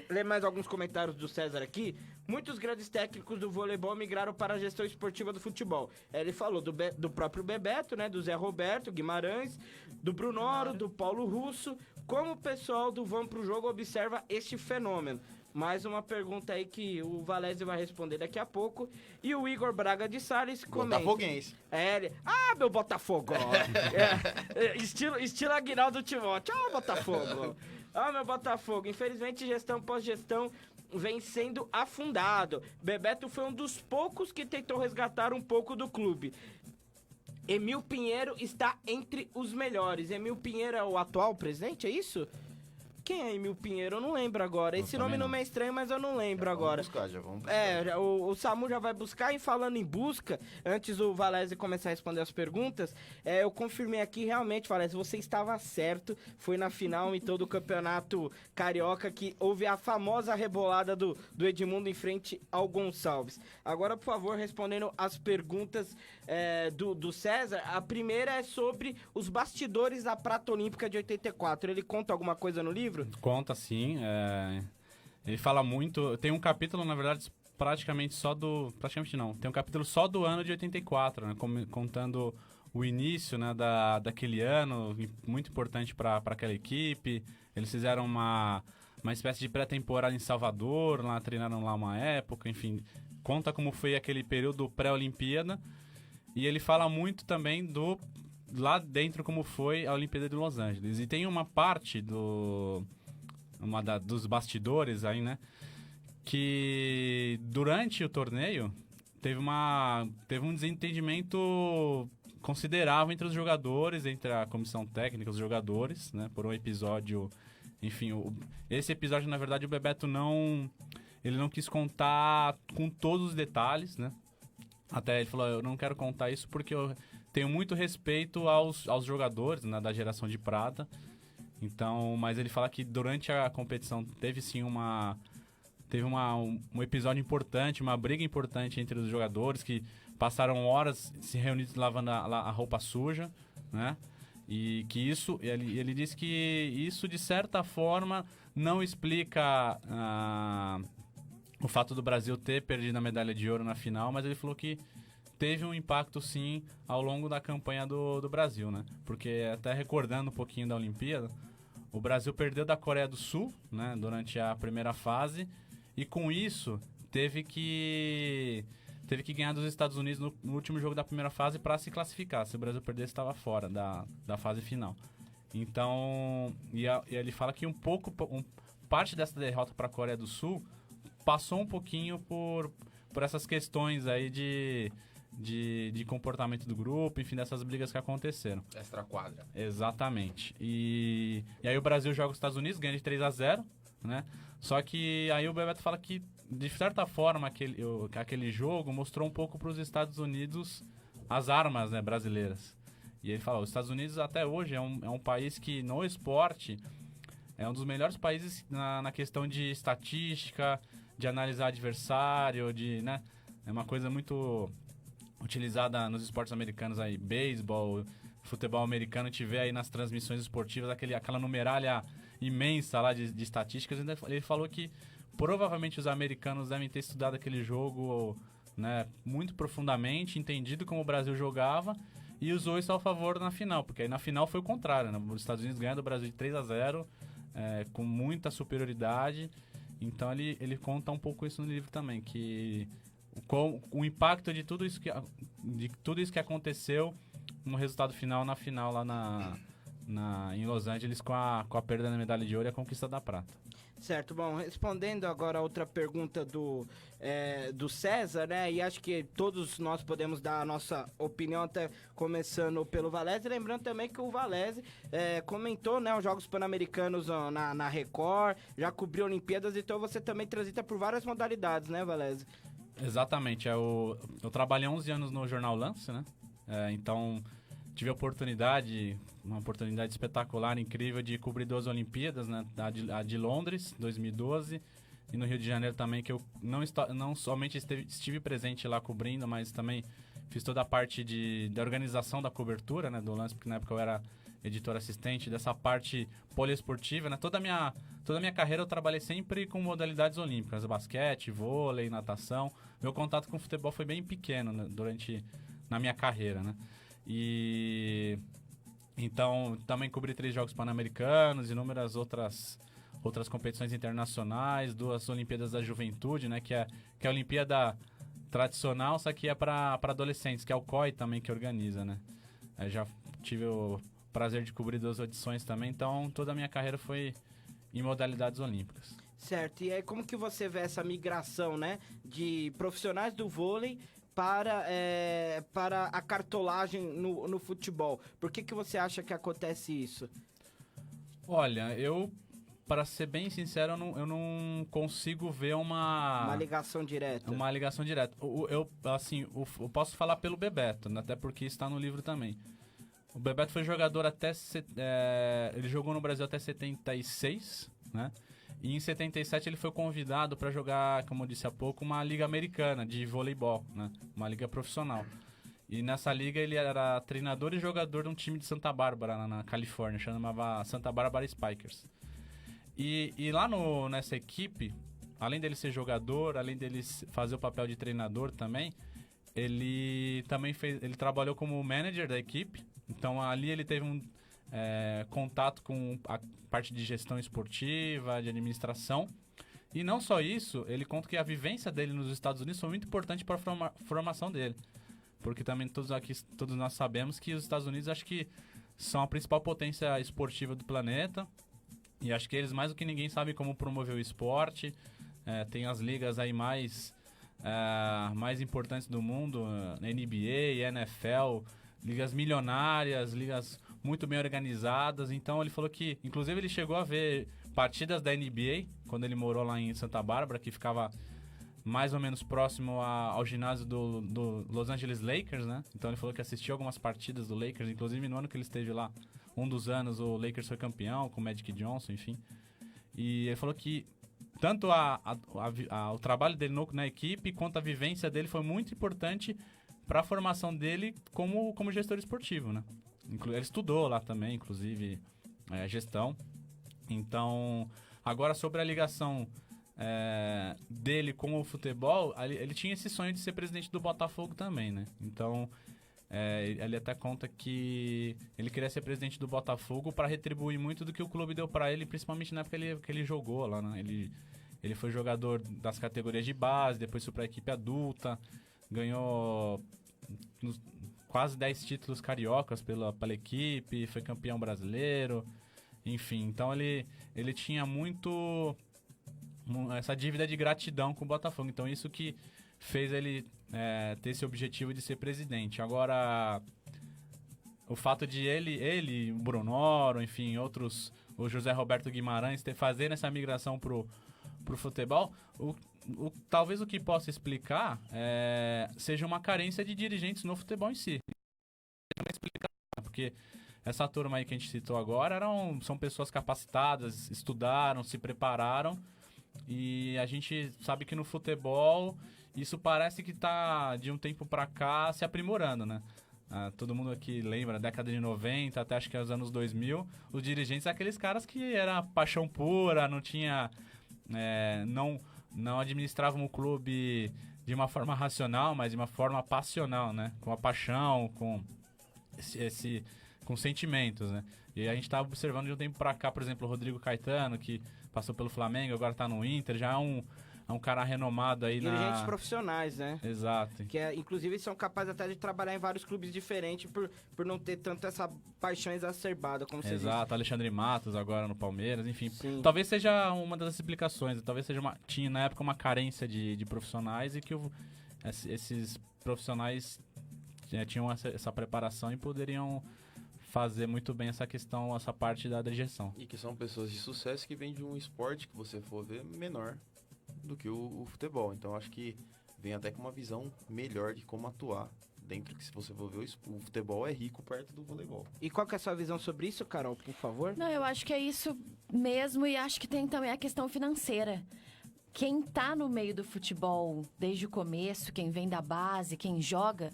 Lê mais alguns comentários do César aqui. Muitos grandes técnicos do voleibol migraram para a gestão esportiva do futebol. Ele falou do próprio Bebeto, né, do Zé Roberto Guimarães, do Brunoro, do Paulo Russo. Como o pessoal do Vamos Pro Jogo observa este fenômeno? Mais uma pergunta aí que o Valese vai responder daqui a pouco. E o Igor Braga de Salles comenta. Botafoguense. Meu Botafogo! Estilo Aguinaldo Timóteo. Botafogo! Meu Botafogo. Infelizmente, gestão pós-gestão, vem sendo afundado. Bebeto foi um dos poucos que tentou resgatar um pouco do clube. Emil Pinheiro está entre os melhores. Emil Pinheiro é o atual presidente, é isso? Quem é Emil Pinheiro? Eu não lembro agora. Esse nome não me é estranho, mas eu não lembro agora. Já vamos buscar. O Samu já vai buscar. E falando em busca, antes o Valese começar a responder as perguntas, eu confirmei aqui, realmente, Valese, você estava certo. Foi na final em todo o campeonato carioca que houve a famosa rebolada do Edmundo em frente ao Gonçalves. Agora, por favor, respondendo as perguntas do César. A primeira é sobre os bastidores da Prata Olímpica de 84. Ele conta alguma coisa no livro? Conta, sim. Ele fala muito... Tem um capítulo, na verdade, praticamente não. Tem um capítulo só do ano de 84, né? Contando o início, né, daquele ano, muito importante para aquela equipe. Eles fizeram uma espécie de pré-temporada em Salvador, lá treinaram lá uma época, enfim. Conta como foi aquele período pré-Olimpíada. E ele fala muito também lá dentro como foi a Olimpíada de Los Angeles. E tem uma parte dos bastidores aí, né? Que durante o torneio teve um desentendimento considerável entre os jogadores, entre a comissão técnica e os jogadores, né? Por um episódio... Enfim, esse episódio, na verdade, o Bebeto ele não quis contar com todos os detalhes, né? Até ele falou, eu não quero contar isso porque eu tenho muito respeito aos jogadores, né, da geração de prata. Então, mas ele fala que durante a competição teve sim um episódio importante, uma briga importante entre os jogadores que passaram horas se reunidos lavando a roupa suja, né? E que ele disse que isso de certa forma não explica o fato do Brasil ter perdido a medalha de ouro na final, mas ele falou que teve um impacto sim ao longo da campanha do Brasil, né? Porque até recordando um pouquinho da Olimpíada, o Brasil perdeu da Coreia do Sul, né, durante a primeira fase, e com isso teve que ganhar dos Estados Unidos no último jogo da primeira fase para se classificar. Se o Brasil perdesse, estava fora da fase final. Então, e ele fala que parte dessa derrota para a Coreia do Sul passou um pouquinho por essas questões aí de comportamento do grupo, enfim, dessas brigas que aconteceram. Extra quadra. Exatamente. E aí o Brasil joga os Estados Unidos, ganha de 3-0, né? Só que aí o Bebeto fala que, de certa forma, aquele jogo mostrou um pouco para os Estados Unidos as armas, né, brasileiras. E ele fala, os Estados Unidos até hoje é um país que, no esporte, é um dos melhores países na questão de estatística, de analisar adversário, né? É uma coisa muito utilizada nos esportes americanos aí, beisebol, futebol americano, tiver aí nas transmissões esportivas aquela numeralha imensa lá de estatísticas. Ele falou que provavelmente os americanos devem ter estudado aquele jogo, né, muito profundamente, entendido como o Brasil jogava e usou isso ao favor na final, porque aí na final foi o contrário, né? Os Estados Unidos ganham do Brasil de 3-0, com muita superioridade. Então ele conta um pouco isso no livro também, que o impacto de tudo isso que aconteceu no resultado final, na final lá em Los Angeles, com a perda da medalha de ouro e a conquista da prata. Certo, bom, respondendo agora a outra pergunta do César, né, e acho que todos nós podemos dar a nossa opinião, até começando pelo Valese, lembrando também que o Valese comentou, né, os Jogos Pan-Americanos na Record, já cobriu Olimpíadas, então você também transita por várias modalidades, né, Valese? Exatamente, eu trabalhei 11 anos no Jornal Lance, né, então tive uma oportunidade espetacular, incrível, de cobrir 2 Olimpíadas, né? A de Londres, 2012, e no Rio de Janeiro também, que eu não somente estive presente lá cobrindo, mas também fiz toda a parte da organização da cobertura, né, do lance, porque na época eu era editor assistente dessa parte poliesportiva, né? Toda a minha carreira eu trabalhei sempre com modalidades olímpicas, basquete, vôlei, natação. Meu contato com o futebol foi bem pequeno, né, na minha carreira, né? E então também cobri 3 Jogos Pan-Americanos, inúmeras outras competições internacionais, 2 Olimpíadas da Juventude, né, que é a Olimpíada tradicional, só que é para adolescentes, que é o COI também que organiza, né? Já tive o prazer de cobrir 2 edições também, então toda a minha carreira foi em modalidades olímpicas. Certo, e aí como que você vê essa migração, né, de profissionais do vôlei para a cartolagem no futebol? Por que você acha que acontece isso? Olha, para ser bem sincero, eu não consigo ver Uma ligação direta. uma ligação direta. Eu posso falar pelo Bebeto, né, até porque está no livro também. O Bebeto foi jogador ele jogou no Brasil até 76, né? E em 77 ele foi convidado para jogar, como eu disse há pouco, uma liga americana de voleibol, né? Uma liga profissional. E nessa liga ele era treinador e jogador de um time de Santa Bárbara, na Califórnia, chamava Santa Bárbara Spikers. E lá nessa equipe, além dele ser jogador, além dele fazer o papel de treinador também, ele trabalhou como manager da equipe. Então ali ele teve contato com a parte de gestão esportiva, de administração. E não só isso, ele conta que a vivência dele nos Estados Unidos foi muito importante para a formação dele. Porque também todos nós sabemos que os Estados Unidos acho que são a principal potência esportiva do planeta. E acho que eles mais do que ninguém sabem como promover o esporte. Tem as ligas aí mais importantes do mundo, NBA, NFL, ligas milionárias, ligas muito bem organizadas. Então ele falou que, inclusive, ele chegou a ver partidas da NBA quando ele morou lá em Santa Bárbara, que ficava mais ou menos próximo ao ginásio do Los Angeles Lakers, né? Então ele falou que assistiu algumas partidas do Lakers, inclusive no ano que ele esteve lá, um dos anos o Lakers foi campeão com o Magic Johnson, enfim. E ele falou que tanto o trabalho dele na equipe quanto a vivência dele foi muito importante para a formação dele como gestor esportivo, né? Ele estudou lá também, inclusive, gestão. Então, agora sobre a ligação dele com o futebol, ele tinha esse sonho de ser presidente do Botafogo também, né? Então, ele até conta que ele queria ser presidente do Botafogo para retribuir muito do que o clube deu para ele, principalmente na época que ele jogou lá, né? Ele foi jogador das categorias de base, depois foi para a equipe adulta, ganhou quase 10 títulos cariocas pela equipe, foi campeão brasileiro, enfim. Então ele tinha muito essa dívida de gratidão com o Botafogo. Então isso que fez ele ter esse objetivo de ser presidente. Agora, o fato de ele o Brunoro, enfim, outros, o José Roberto Guimarães, fazendo essa migração pro futebol, talvez o que possa explicar seja uma carência de dirigentes no futebol em si. Porque essa turma aí que a gente citou agora são pessoas capacitadas, estudaram, se prepararam, e a gente sabe que no futebol isso parece que está de um tempo para cá se aprimorando, né? Todo mundo aqui lembra, década de 90 até acho que os anos 2000, os dirigentes são aqueles caras que era paixão pura, não tinha... não administravam o clube de uma forma racional, mas de uma forma passional, né? Com a paixão, com com sentimentos, né? E a gente tá observando de um tempo pra cá, por exemplo, o Rodrigo Caetano, que passou pelo Flamengo, agora tá no Inter, já é um cara renomado aí dirigentes profissionais, né? Exato. Que inclusive são capazes até de trabalhar em vários clubes diferentes por não ter tanto essa paixão exacerbada, como você disse. Exato, Alexandre Matos agora no Palmeiras, enfim. Sim. Talvez seja uma das explicações, talvez tinha na época uma carência de profissionais e que esses profissionais tinham essa preparação e poderiam fazer muito bem essa questão, essa parte da direção. E que são pessoas de sucesso que vêm de um esporte que você for ver menor do que o futebol. Então acho que vem até com uma visão melhor de como atuar dentro, que se você for ver o futebol é rico perto do voleibol. E qual que é a sua visão sobre isso, Carol, por favor? Não, eu acho que é isso mesmo, e acho que tem também a questão financeira. Quem tá no meio do futebol desde o começo, quem vem da base, quem joga,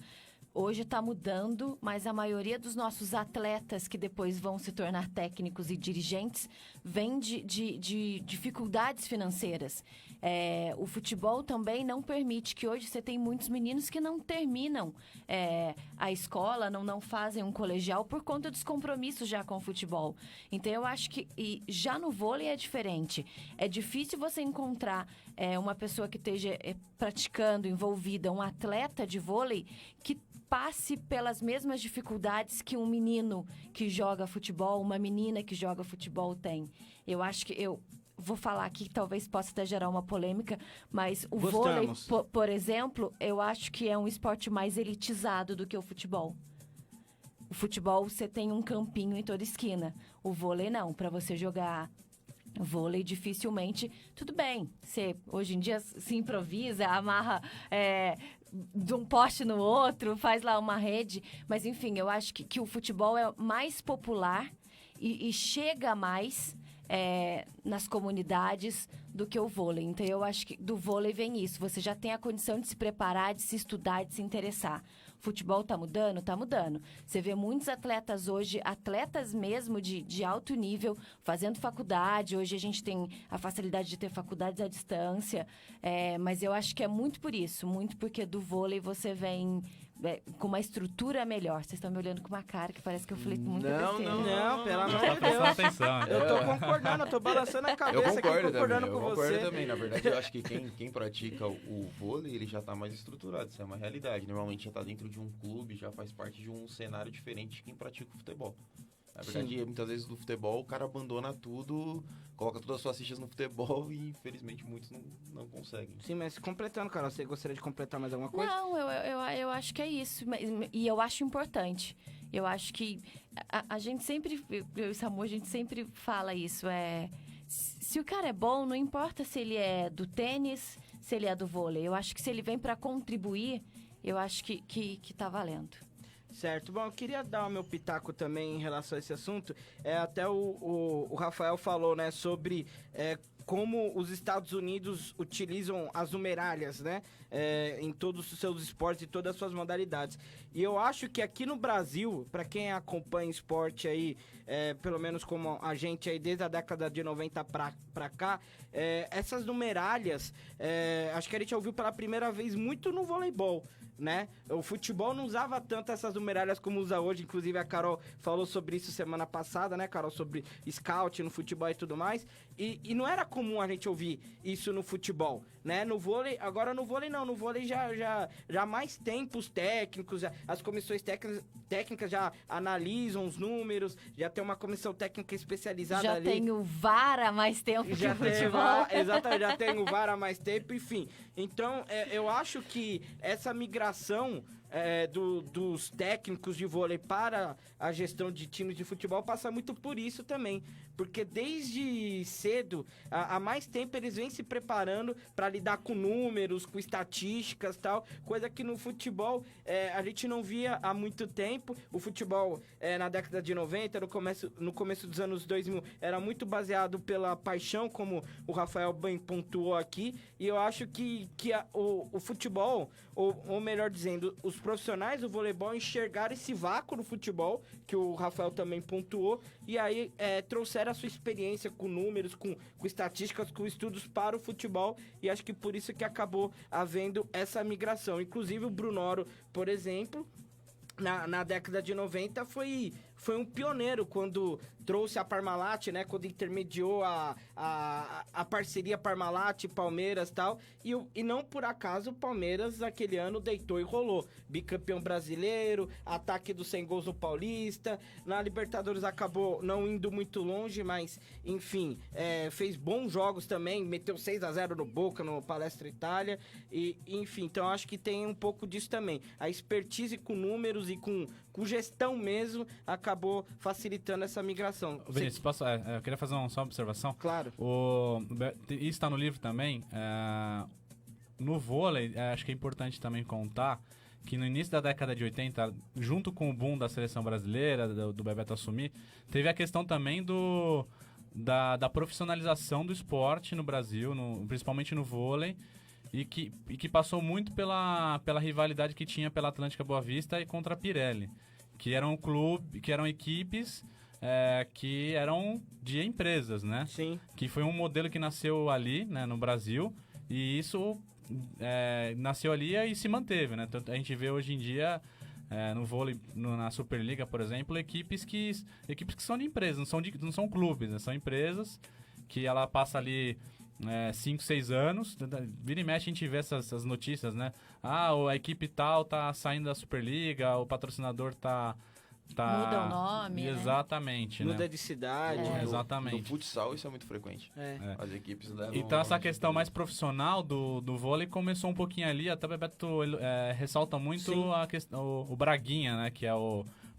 hoje está mudando, mas a maioria dos nossos atletas que depois vão se tornar técnicos e dirigentes vem de dificuldades financeiras. O futebol também não permite, que hoje você tem muitos meninos que não terminam a escola, não fazem um colegial por conta dos compromissos já com o futebol. Então eu acho que já no vôlei é diferente. É difícil você encontrar uma pessoa que esteja praticando, envolvida, um atleta de vôlei que passe pelas mesmas dificuldades que um menino que joga futebol, uma menina que joga futebol tem. Eu acho que vou falar aqui que talvez possa até gerar uma polêmica, mas o Gostamos. vôlei, por exemplo, eu acho que é um esporte mais elitizado do que o futebol. O futebol, você tem um campinho em toda esquina. O vôlei, não. Para você jogar vôlei, dificilmente... Tudo bem, você hoje em dia se improvisa, amarra de um poste no outro, faz lá uma rede. Mas, enfim, eu acho que o futebol é mais popular e chega mais nas comunidades do que o vôlei. Então, eu acho que do vôlei vem isso. Você já tem a condição de se preparar, de se estudar, de se interessar. Futebol tá mudando? Tá mudando. Você vê muitos atletas hoje, atletas mesmo de alto nível, fazendo faculdade. Hoje a gente tem a facilidade de ter faculdades à distância. Mas eu acho que é muito por isso. Muito porque do vôlei você vem com uma estrutura melhor. Vocês estão me olhando com uma cara que parece que eu falei muito besteira. Não, pelo amor Tá de prestando Deus. atenção. Eu tô concordando, eu tô balançando a Eu cabeça aqui, concordo concordando também, com eu concordo você. também. Na verdade, eu acho que quem pratica o vôlei, ele já tá mais estruturado, isso é uma realidade. Normalmente já tá dentro de um clube, já faz parte de um cenário diferente de quem pratica o futebol. Na verdade, muitas vezes do futebol, o cara abandona tudo, coloca todas as suas fichas no futebol e, infelizmente, muitos não conseguem. Sim, mas completando, Carol, você gostaria de completar mais alguma coisa? Não, eu acho que é isso. E eu acho importante. Eu acho que a gente sempre, eu e Samu, a gente sempre fala isso. Se o cara é bom, não importa se ele é do tênis, se ele é do vôlei. Eu acho que se ele vem para contribuir, eu acho que tá valendo. Certo. Bom, eu queria dar o meu pitaco também em relação a esse assunto. Até o Rafael falou, né, sobre como os Estados Unidos utilizam as numeralhas, né, em todos os seus esportes e todas as suas modalidades. E eu acho que aqui no Brasil, para quem acompanha esporte aí, pelo menos como a gente aí desde a década de 90 pra cá, essas numeralhas, acho que a gente ouviu pela primeira vez muito no voleibol, né? O futebol não usava tanto essas numeralhas como usa hoje, inclusive a Carol falou sobre isso semana passada, né, Carol, sobre scout no futebol e tudo mais, e não era comum a gente ouvir isso no futebol, né? No vôlei, agora no vôlei não, no vôlei já mais tempos técnicos, as comissões técnicas já analisam os números, já tem uma comissão técnica especializada Já ali. tem o VAR há mais tempo que o futebol. Exatamente, já tem o VAR há mais tempo, enfim. Então, eu acho que essa migração dos técnicos de vôlei para a gestão de times de futebol passa muito por isso também. Porque desde cedo, há mais tempo, eles vêm se preparando para lidar com números, com estatísticas e tal, coisa que no futebol a gente não via há muito tempo. O futebol, na década de 90, no começo dos anos 2000, era muito baseado pela paixão, como o Rafael bem pontuou aqui, e eu acho que o futebol, ou melhor dizendo, os profissionais do voleibol enxergaram esse vácuo no futebol, que o Rafael também pontuou, e aí trouxeram a sua experiência com números, com estatísticas, com estudos para o futebol, e acho que por isso que acabou havendo essa migração. Inclusive o Brunoro, por exemplo, na década de 90 foi um pioneiro quando trouxe a Parmalat, né? Quando intermediou a parceria Parmalat-Palmeiras e tal. E não por acaso o Palmeiras naquele ano deitou e rolou. Bicampeão brasileiro, ataque dos 100 gols no Paulista. Na Libertadores acabou não indo muito longe, mas enfim, fez bons jogos também. Meteu 6-0 no Boca, no Palestra Itália. E enfim, então acho que tem um pouco disso também. A expertise com números e com gestão mesmo acabou facilitando essa migração. Vinícius, eu queria fazer só uma observação. Claro. Isso está no livro também. No vôlei, acho que é importante também contar que no início da década de 80, junto com o boom da seleção brasileira, do Bebeto assumir, teve a questão também da profissionalização do esporte no Brasil, principalmente no vôlei, e que passou muito pela rivalidade que tinha pela Atlântica Boa Vista e contra a Pirelli, que eram equipes que eram de empresas, né? Sim. Que foi um modelo que nasceu ali, né, no Brasil, e isso nasceu ali e se manteve, né? Tanto a gente vê hoje em dia no vôlei, na Superliga, por exemplo, equipes que são de empresas, não são clubes, né? São empresas que ela passa ali 5, 6 anos, vira e mexe a gente vê essas notícias, né? A equipe tal tá saindo da Superliga, o patrocinador tá Muda o nome, né? Exatamente, né? Muda de cidade. No Exatamente. futsal isso é muito frequente. As equipes levam... Então essa questão mais profissional do vôlei começou um pouquinho ali, até o Bebeto ressalta muito Sim. a questão, o Braguinha, né, que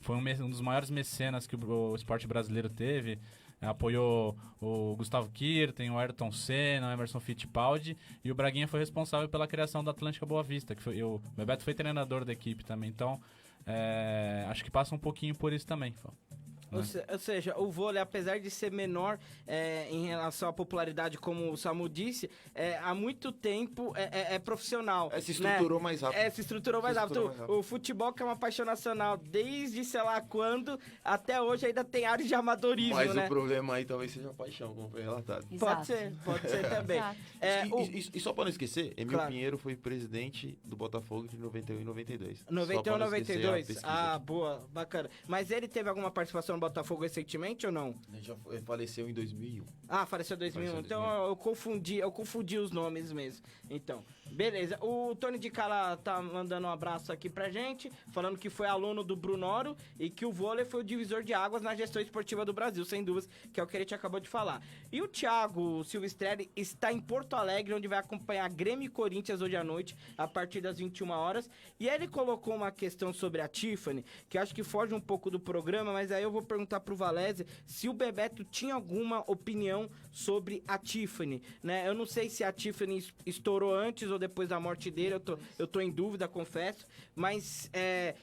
foi um dos maiores mecenas que o esporte brasileiro teve, apoiou o Gustavo Kirten, o Ayrton Senna, o Emerson Fittipaldi, e o Braguinha foi responsável pela criação da Atlântica Boa Vista, o Bebeto foi treinador da equipe também, então acho que passa um pouquinho por isso também. Ou seja, o vôlei, apesar de ser menor em relação à popularidade, como o Samu disse, há muito tempo é profissional. Se estruturou né? mais rápido. Se estruturou mais rápido. O futebol, que é uma paixão nacional desde sei lá quando, até hoje ainda tem áreas de amadorismo, Mas né? o problema aí talvez seja a paixão, como foi relatado. Pode ser também. Exato. E só para não esquecer, Emil Claro. Pinheiro foi presidente do Botafogo de 91 e 92. 91 e Só pra não esquecer a 92? pesquisa Ah, aqui. boa, bacana. Mas ele teve alguma participação no Botafogo recentemente ou não? Ele já faleceu em 2001. Ah, faleceu em 2001. Faleceu em Então 2001. eu confundi os nomes mesmo. Então, beleza. O Tony de Cala tá mandando um abraço aqui pra gente, falando que foi aluno do Brunoro e que o vôlei foi o divisor de águas na gestão esportiva do Brasil, sem dúvidas, que é o que a gente acabou de falar. E o Thiago Silvestrelli está em Porto Alegre, onde vai acompanhar Grêmio e Corinthians hoje à noite, a partir das 21 horas. E aí ele colocou uma questão sobre a Tiffany, que eu acho que foge um pouco do programa, mas aí eu vou perguntar pro Valese se o Bebeto tinha alguma opinião sobre a Tiffany, né? Eu não sei se a Tiffany estourou antes ou depois da morte dele, eu tô em dúvida, confesso, mas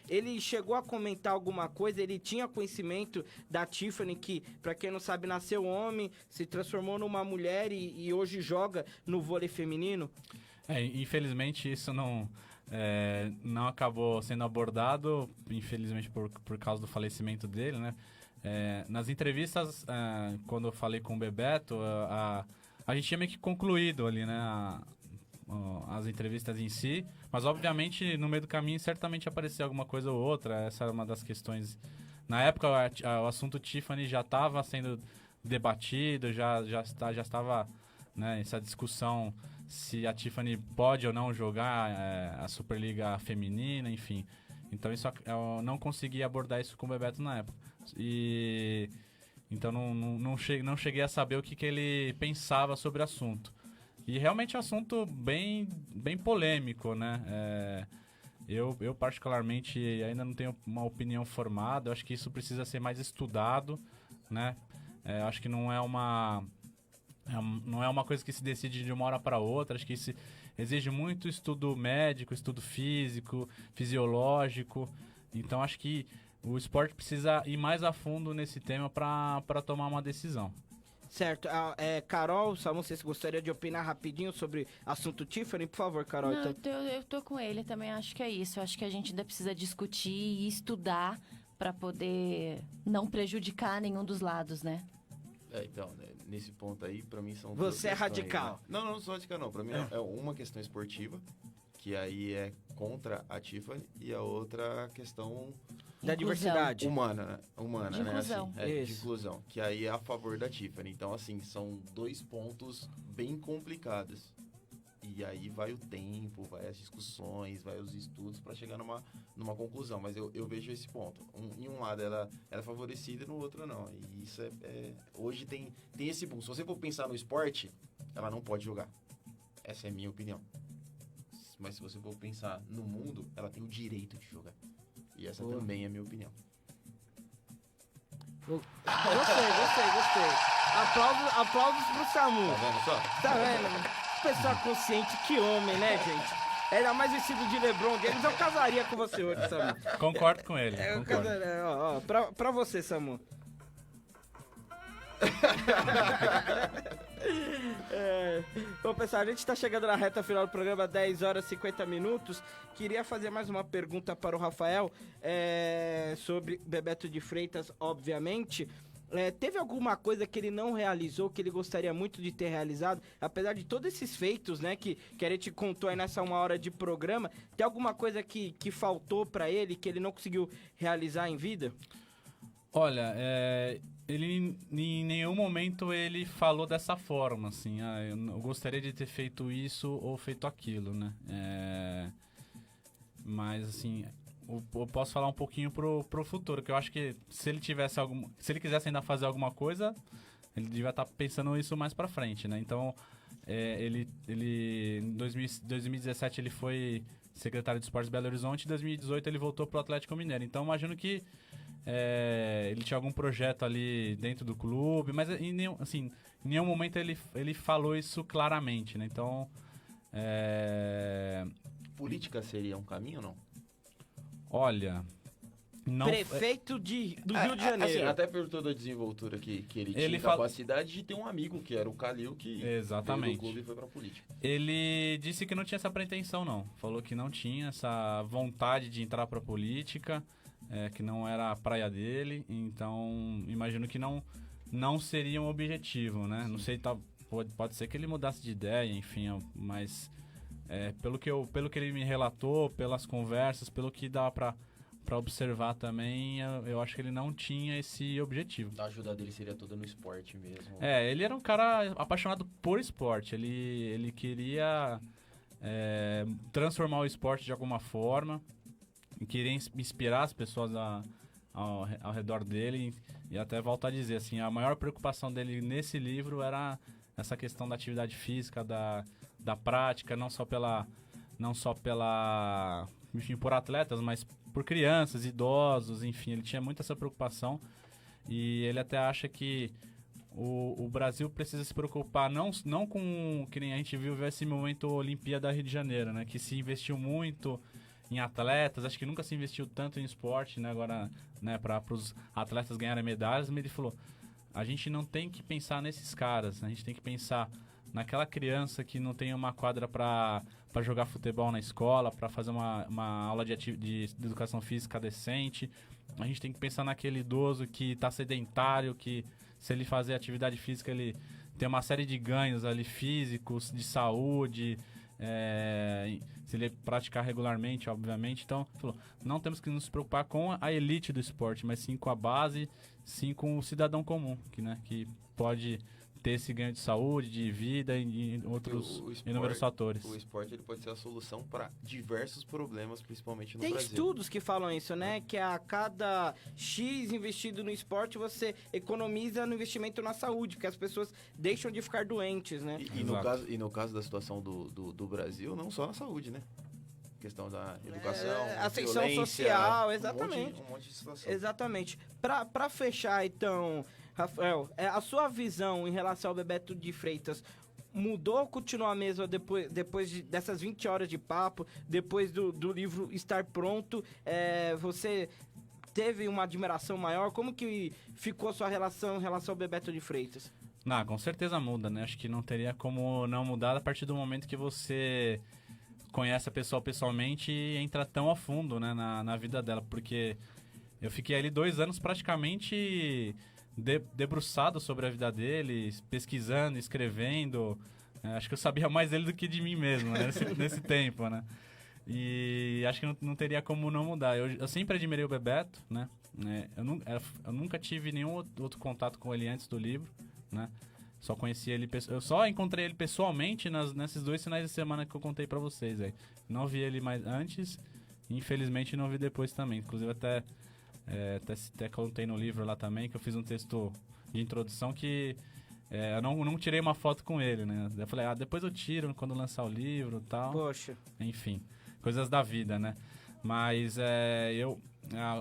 ele chegou a comentar alguma coisa, ele tinha conhecimento da Tiffany, que, pra quem não sabe, nasceu homem, se transformou numa mulher e hoje joga no vôlei feminino? Infelizmente isso não acabou sendo abordado, infelizmente por causa do falecimento dele, né? Nas entrevistas, quando eu falei com o Bebeto, a gente tinha meio que concluído ali, né, as entrevistas em si, mas obviamente no meio do caminho certamente apareceu alguma coisa ou outra, essa era uma das questões. Na época o assunto Tiffany já estava sendo debatido, já estava, né, essa discussão se a Tiffany pode ou não jogar a Superliga feminina, enfim. Então eu não consegui abordar isso com o Bebeto na época. Então não cheguei a saber o que ele pensava sobre o assunto. E realmente é um assunto bem polêmico, né? Eu particularmente ainda não tenho uma opinião formada. Eu acho que isso precisa ser mais estudado, né? Acho que não é uma coisa que se decide de uma hora para outra. Acho que isso exige muito estudo médico, estudo físico, fisiológico. Então acho que o esporte precisa ir mais a fundo nesse tema para tomar uma decisão. Certo. Carol, Samu, vocês gostariam de opinar rapidinho sobre assunto Tiffany? Por favor, Carol. Não, Então... eu tô com ele também, acho que é isso. Acho que a gente ainda precisa discutir e estudar para poder não prejudicar nenhum dos lados, né? Então, né, nesse ponto aí, pra mim são... Você é duas questões, radical. né? Não sou radical não. Pra mim é uma questão esportiva, que aí é contra a Tiffany, e a outra questão Da Inclusão. diversidade. humana, né? Humana, De né? inclusão. Assim, de Isso. inclusão, que aí é a favor da Tiffany. Então, assim, são dois pontos bem complicados. E aí vai o tempo, vai as discussões, vai os estudos para chegar numa conclusão. Mas eu vejo esse ponto. Em um lado ela é favorecida e no outro não. E isso hoje tem esse boom. Se você for pensar no esporte, ela não pode jogar. Essa é a minha opinião. Mas se você for pensar no mundo, ela tem o direito de jogar. E essa Boa. também é a minha opinião. Gostei. Aplausos pro Samu. Tá vendo só? Tá vendo? Pessoa consciente, que homem, né, gente? Ainda mais vestido de LeBron James, eu casaria com você hoje, Samu. Concordo com ele, Eu concordo. casaria, pra você, Samu. Bom, pessoal, a gente tá chegando na reta final do programa, 10 horas e 50 minutos. Queria fazer mais uma pergunta para o Rafael sobre Bebeto de Freitas, obviamente. Teve alguma coisa que ele não realizou, que ele gostaria muito de ter realizado? Apesar de todos esses feitos, né, que a gente contou aí nessa 1 hora de programa, tem alguma coisa que faltou para ele, que ele não conseguiu realizar em vida? Olha, ele em nenhum momento ele falou dessa forma, assim, eu gostaria de ter feito isso ou feito aquilo, né? Mas, assim, eu posso falar um pouquinho pro futuro, que eu acho que se ele quisesse ainda fazer alguma coisa, ele devia estar pensando isso mais pra frente, né? Então, ele em 2017 ele foi secretário de Esportes de Belo Horizonte, e em 2018 ele voltou pro Atlético Mineiro. Então, imagino que ele tinha algum projeto ali dentro do clube, mas em nenhum momento ele falou isso claramente, né? Então, Política seria um caminho ou não? olha, não... Prefeito do Rio de Assim, Janeiro. até por toda a desenvoltura que ele tinha, Ele fala- capacidade de ter um amigo, que era o Calil, que Exatamente. veio do clube e foi pra política. Ele disse que não tinha essa pretensão, não. Falou que não tinha essa vontade de entrar pra política, que não era a praia dele. Então, imagino que não seria um objetivo, né? Não sei, pode ser que ele mudasse de ideia, enfim, mas pelo que ele me relatou, pelas conversas, pelo que dá pra observar também, eu acho que ele não tinha esse objetivo. A ajuda dele seria toda no esporte mesmo. Ele era um cara apaixonado por esporte. Ele queria transformar o esporte de alguma forma, e queria inspirar as pessoas ao redor dele. E até volto a dizer, assim, a maior preocupação dele nesse livro era essa questão da atividade física, da prática, não só pela enfim, por atletas, mas por crianças, idosos, enfim, ele tinha muito essa preocupação. E ele até acha que o Brasil precisa se preocupar não com, que nem a gente viu esse momento Olimpíada Rio de Janeiro, né? Que se investiu muito em atletas, acho que nunca se investiu tanto em esporte, né? Agora, né, para os atletas ganharem medalhas, mas ele falou, a gente não tem que pensar nesses caras, a gente tem que pensar naquela criança que não tem uma quadra para jogar futebol na escola, para fazer uma aula de educação física decente. A gente tem que pensar naquele idoso que está sedentário, que se ele fazer atividade física, ele tem uma série de ganhos ali físicos, de saúde, se ele praticar regularmente, obviamente. Então, falou, não temos que nos preocupar com a elite do esporte, mas sim com a base, sim com o cidadão comum, que pode ter esse ganho de saúde, de vida e outros inúmeros fatores. O esporte ele pode ser a solução para diversos problemas, principalmente no Tem Brasil. estudos que falam isso, né? Que a cada X investido no esporte, você economiza no investimento na saúde, porque as pessoas deixam de ficar doentes, né? E no caso da situação do Brasil, não só na saúde, né? Questão da educação, ascensão violência, social, exatamente. Um monte de situação. Exatamente. Pra fechar, então, Rafael, a sua visão em relação ao Bebeto de Freitas mudou ou continua a mesma depois dessas 20 horas de papo, depois do livro estar pronto? Você teve uma admiração maior? Como que ficou a sua relação em relação ao Bebeto de Freitas? Não, com certeza muda, né? Acho que não teria como não mudar a partir do momento que você conhece a pessoa pessoalmente e entra tão a fundo, né, na vida dela, porque eu fiquei ali 2 anos praticamente debruçado sobre a vida dele, pesquisando, escrevendo. Acho que eu sabia mais dele do que de mim mesmo, né, nesse tempo, né? E acho que não teria como não mudar. Eu sempre admirei o Bebeto, né? Eu nunca tive nenhum outro contato com ele antes do livro, né? Só conheci ele, eu só encontrei ele pessoalmente nesses 2 finais de semana que eu contei pra vocês, aí. Não vi ele mais antes, e infelizmente não vi depois também. Inclusive até contei no livro lá também, que eu fiz um texto de introdução que eu não tirei uma foto com ele, né? Eu falei, depois eu tiro quando lançar o livro e tal. Poxa. Enfim, coisas da vida, né? Mas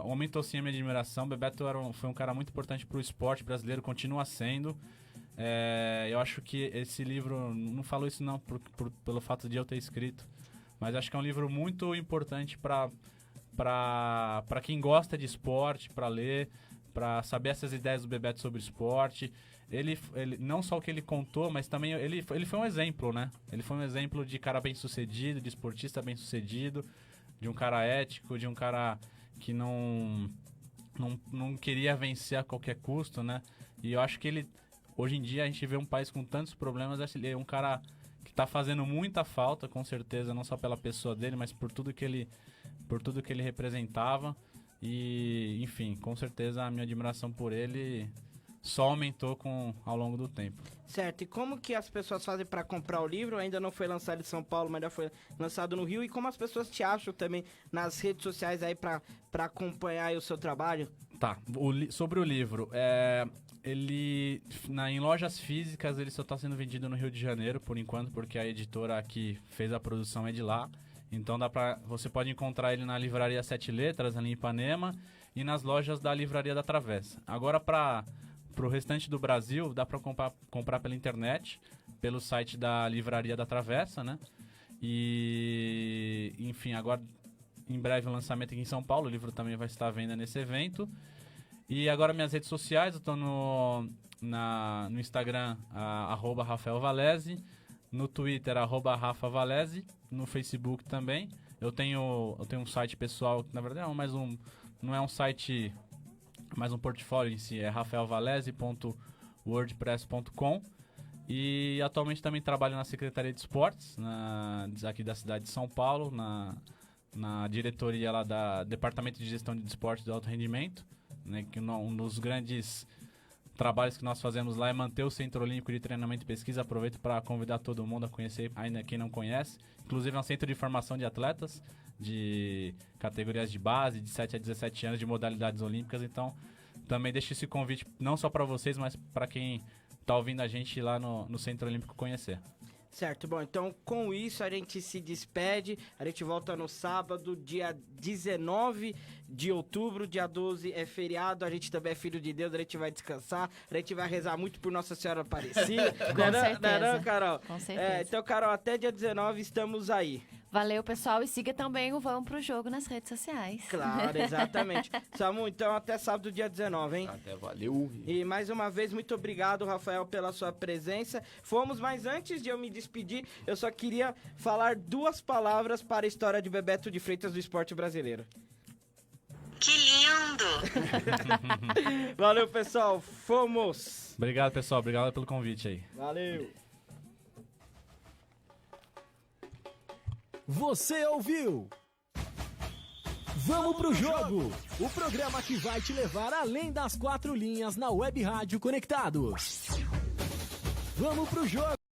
aumentou sim a minha admiração. O Bebeto foi um cara muito importante pro esporte brasileiro, continua sendo. Eu acho que esse livro, não falo isso não pelo fato de eu ter escrito, mas acho que é um livro muito importante para quem gosta de esporte, para ler, para saber essas ideias do Bebeto sobre esporte. Ele não só o que ele contou, mas também ele foi um exemplo, né? Ele foi um exemplo de cara bem-sucedido, de esportista bem-sucedido, de um cara ético, de um cara que não queria vencer a qualquer custo, né? E eu acho que hoje em dia a gente vê um país com tantos problemas, ele é um cara que está fazendo muita falta, com certeza, não só pela pessoa dele, mas por tudo que ele representava. E, enfim, com certeza a minha admiração por ele só aumentou ao longo do tempo. Certo, e como que as pessoas fazem para comprar o livro? Ainda não foi lançado em São Paulo, mas já foi lançado no Rio. E como as pessoas te acham também nas redes sociais aí para acompanhar aí o seu trabalho? Tá, sobre o livro, em lojas físicas ele só está sendo vendido no Rio de Janeiro, por enquanto, porque a editora que fez a produção é de lá. Então você pode encontrar ele na Livraria Sete Letras, ali em Ipanema, e nas lojas da Livraria da Travessa. Agora, para o restante do Brasil, dá para comprar pela internet, pelo site da Livraria da Travessa, né? E, enfim, agora, em breve, o lançamento aqui em São Paulo. O livro também vai estar à venda nesse evento. E agora, minhas redes sociais, eu estou no Instagram, @Rafael Valese, no Twitter, @RafaValese, no Facebook também. Eu tenho um site pessoal, que na verdade não é um site, mais um portfólio em si, é rafaelvalese.wordpress.com. E atualmente também trabalho na Secretaria de Esportes, aqui da cidade de São Paulo, na diretoria lá da Departamento de Gestão de Esportes de Alto Rendimento, né, que um dos grandes trabalhos que nós fazemos lá é manter o Centro Olímpico de Treinamento e Pesquisa. Aproveito para convidar todo mundo a conhecer, ainda quem não conhece. Inclusive é um centro de formação de atletas de categorias de base, de 7 a 17 anos, de modalidades olímpicas. Então, também deixo esse convite não só para vocês, mas para quem está ouvindo a gente lá no Centro Olímpico conhecer. Certo, bom, então com isso a gente se despede, a gente volta no sábado, dia 19 de outubro, dia 12 é feriado, a gente também é filho de Deus, a gente vai descansar, a gente vai rezar muito por Nossa Senhora Aparecida. Com certeza. Não, Carol? Com certeza. Então, Carol, até dia 19 estamos aí. Valeu, pessoal, e siga também o Vamos Pro Jogo nas redes sociais. Claro, exatamente. Samu, então até sábado, dia 19, hein? Até, valeu. E mais uma vez, muito obrigado, Rafael, pela sua presença. Mas antes de eu me despedir, eu só queria falar 2 palavras para a história de Bebeto de Freitas do esporte brasileiro. Que lindo! Valeu, pessoal. Fomos! Obrigado, pessoal. Obrigado pelo convite aí. Valeu! Você ouviu? Vamos pro jogo! O programa que vai te levar além das 4 linhas na Web Rádio Conectados. Vamos pro jogo!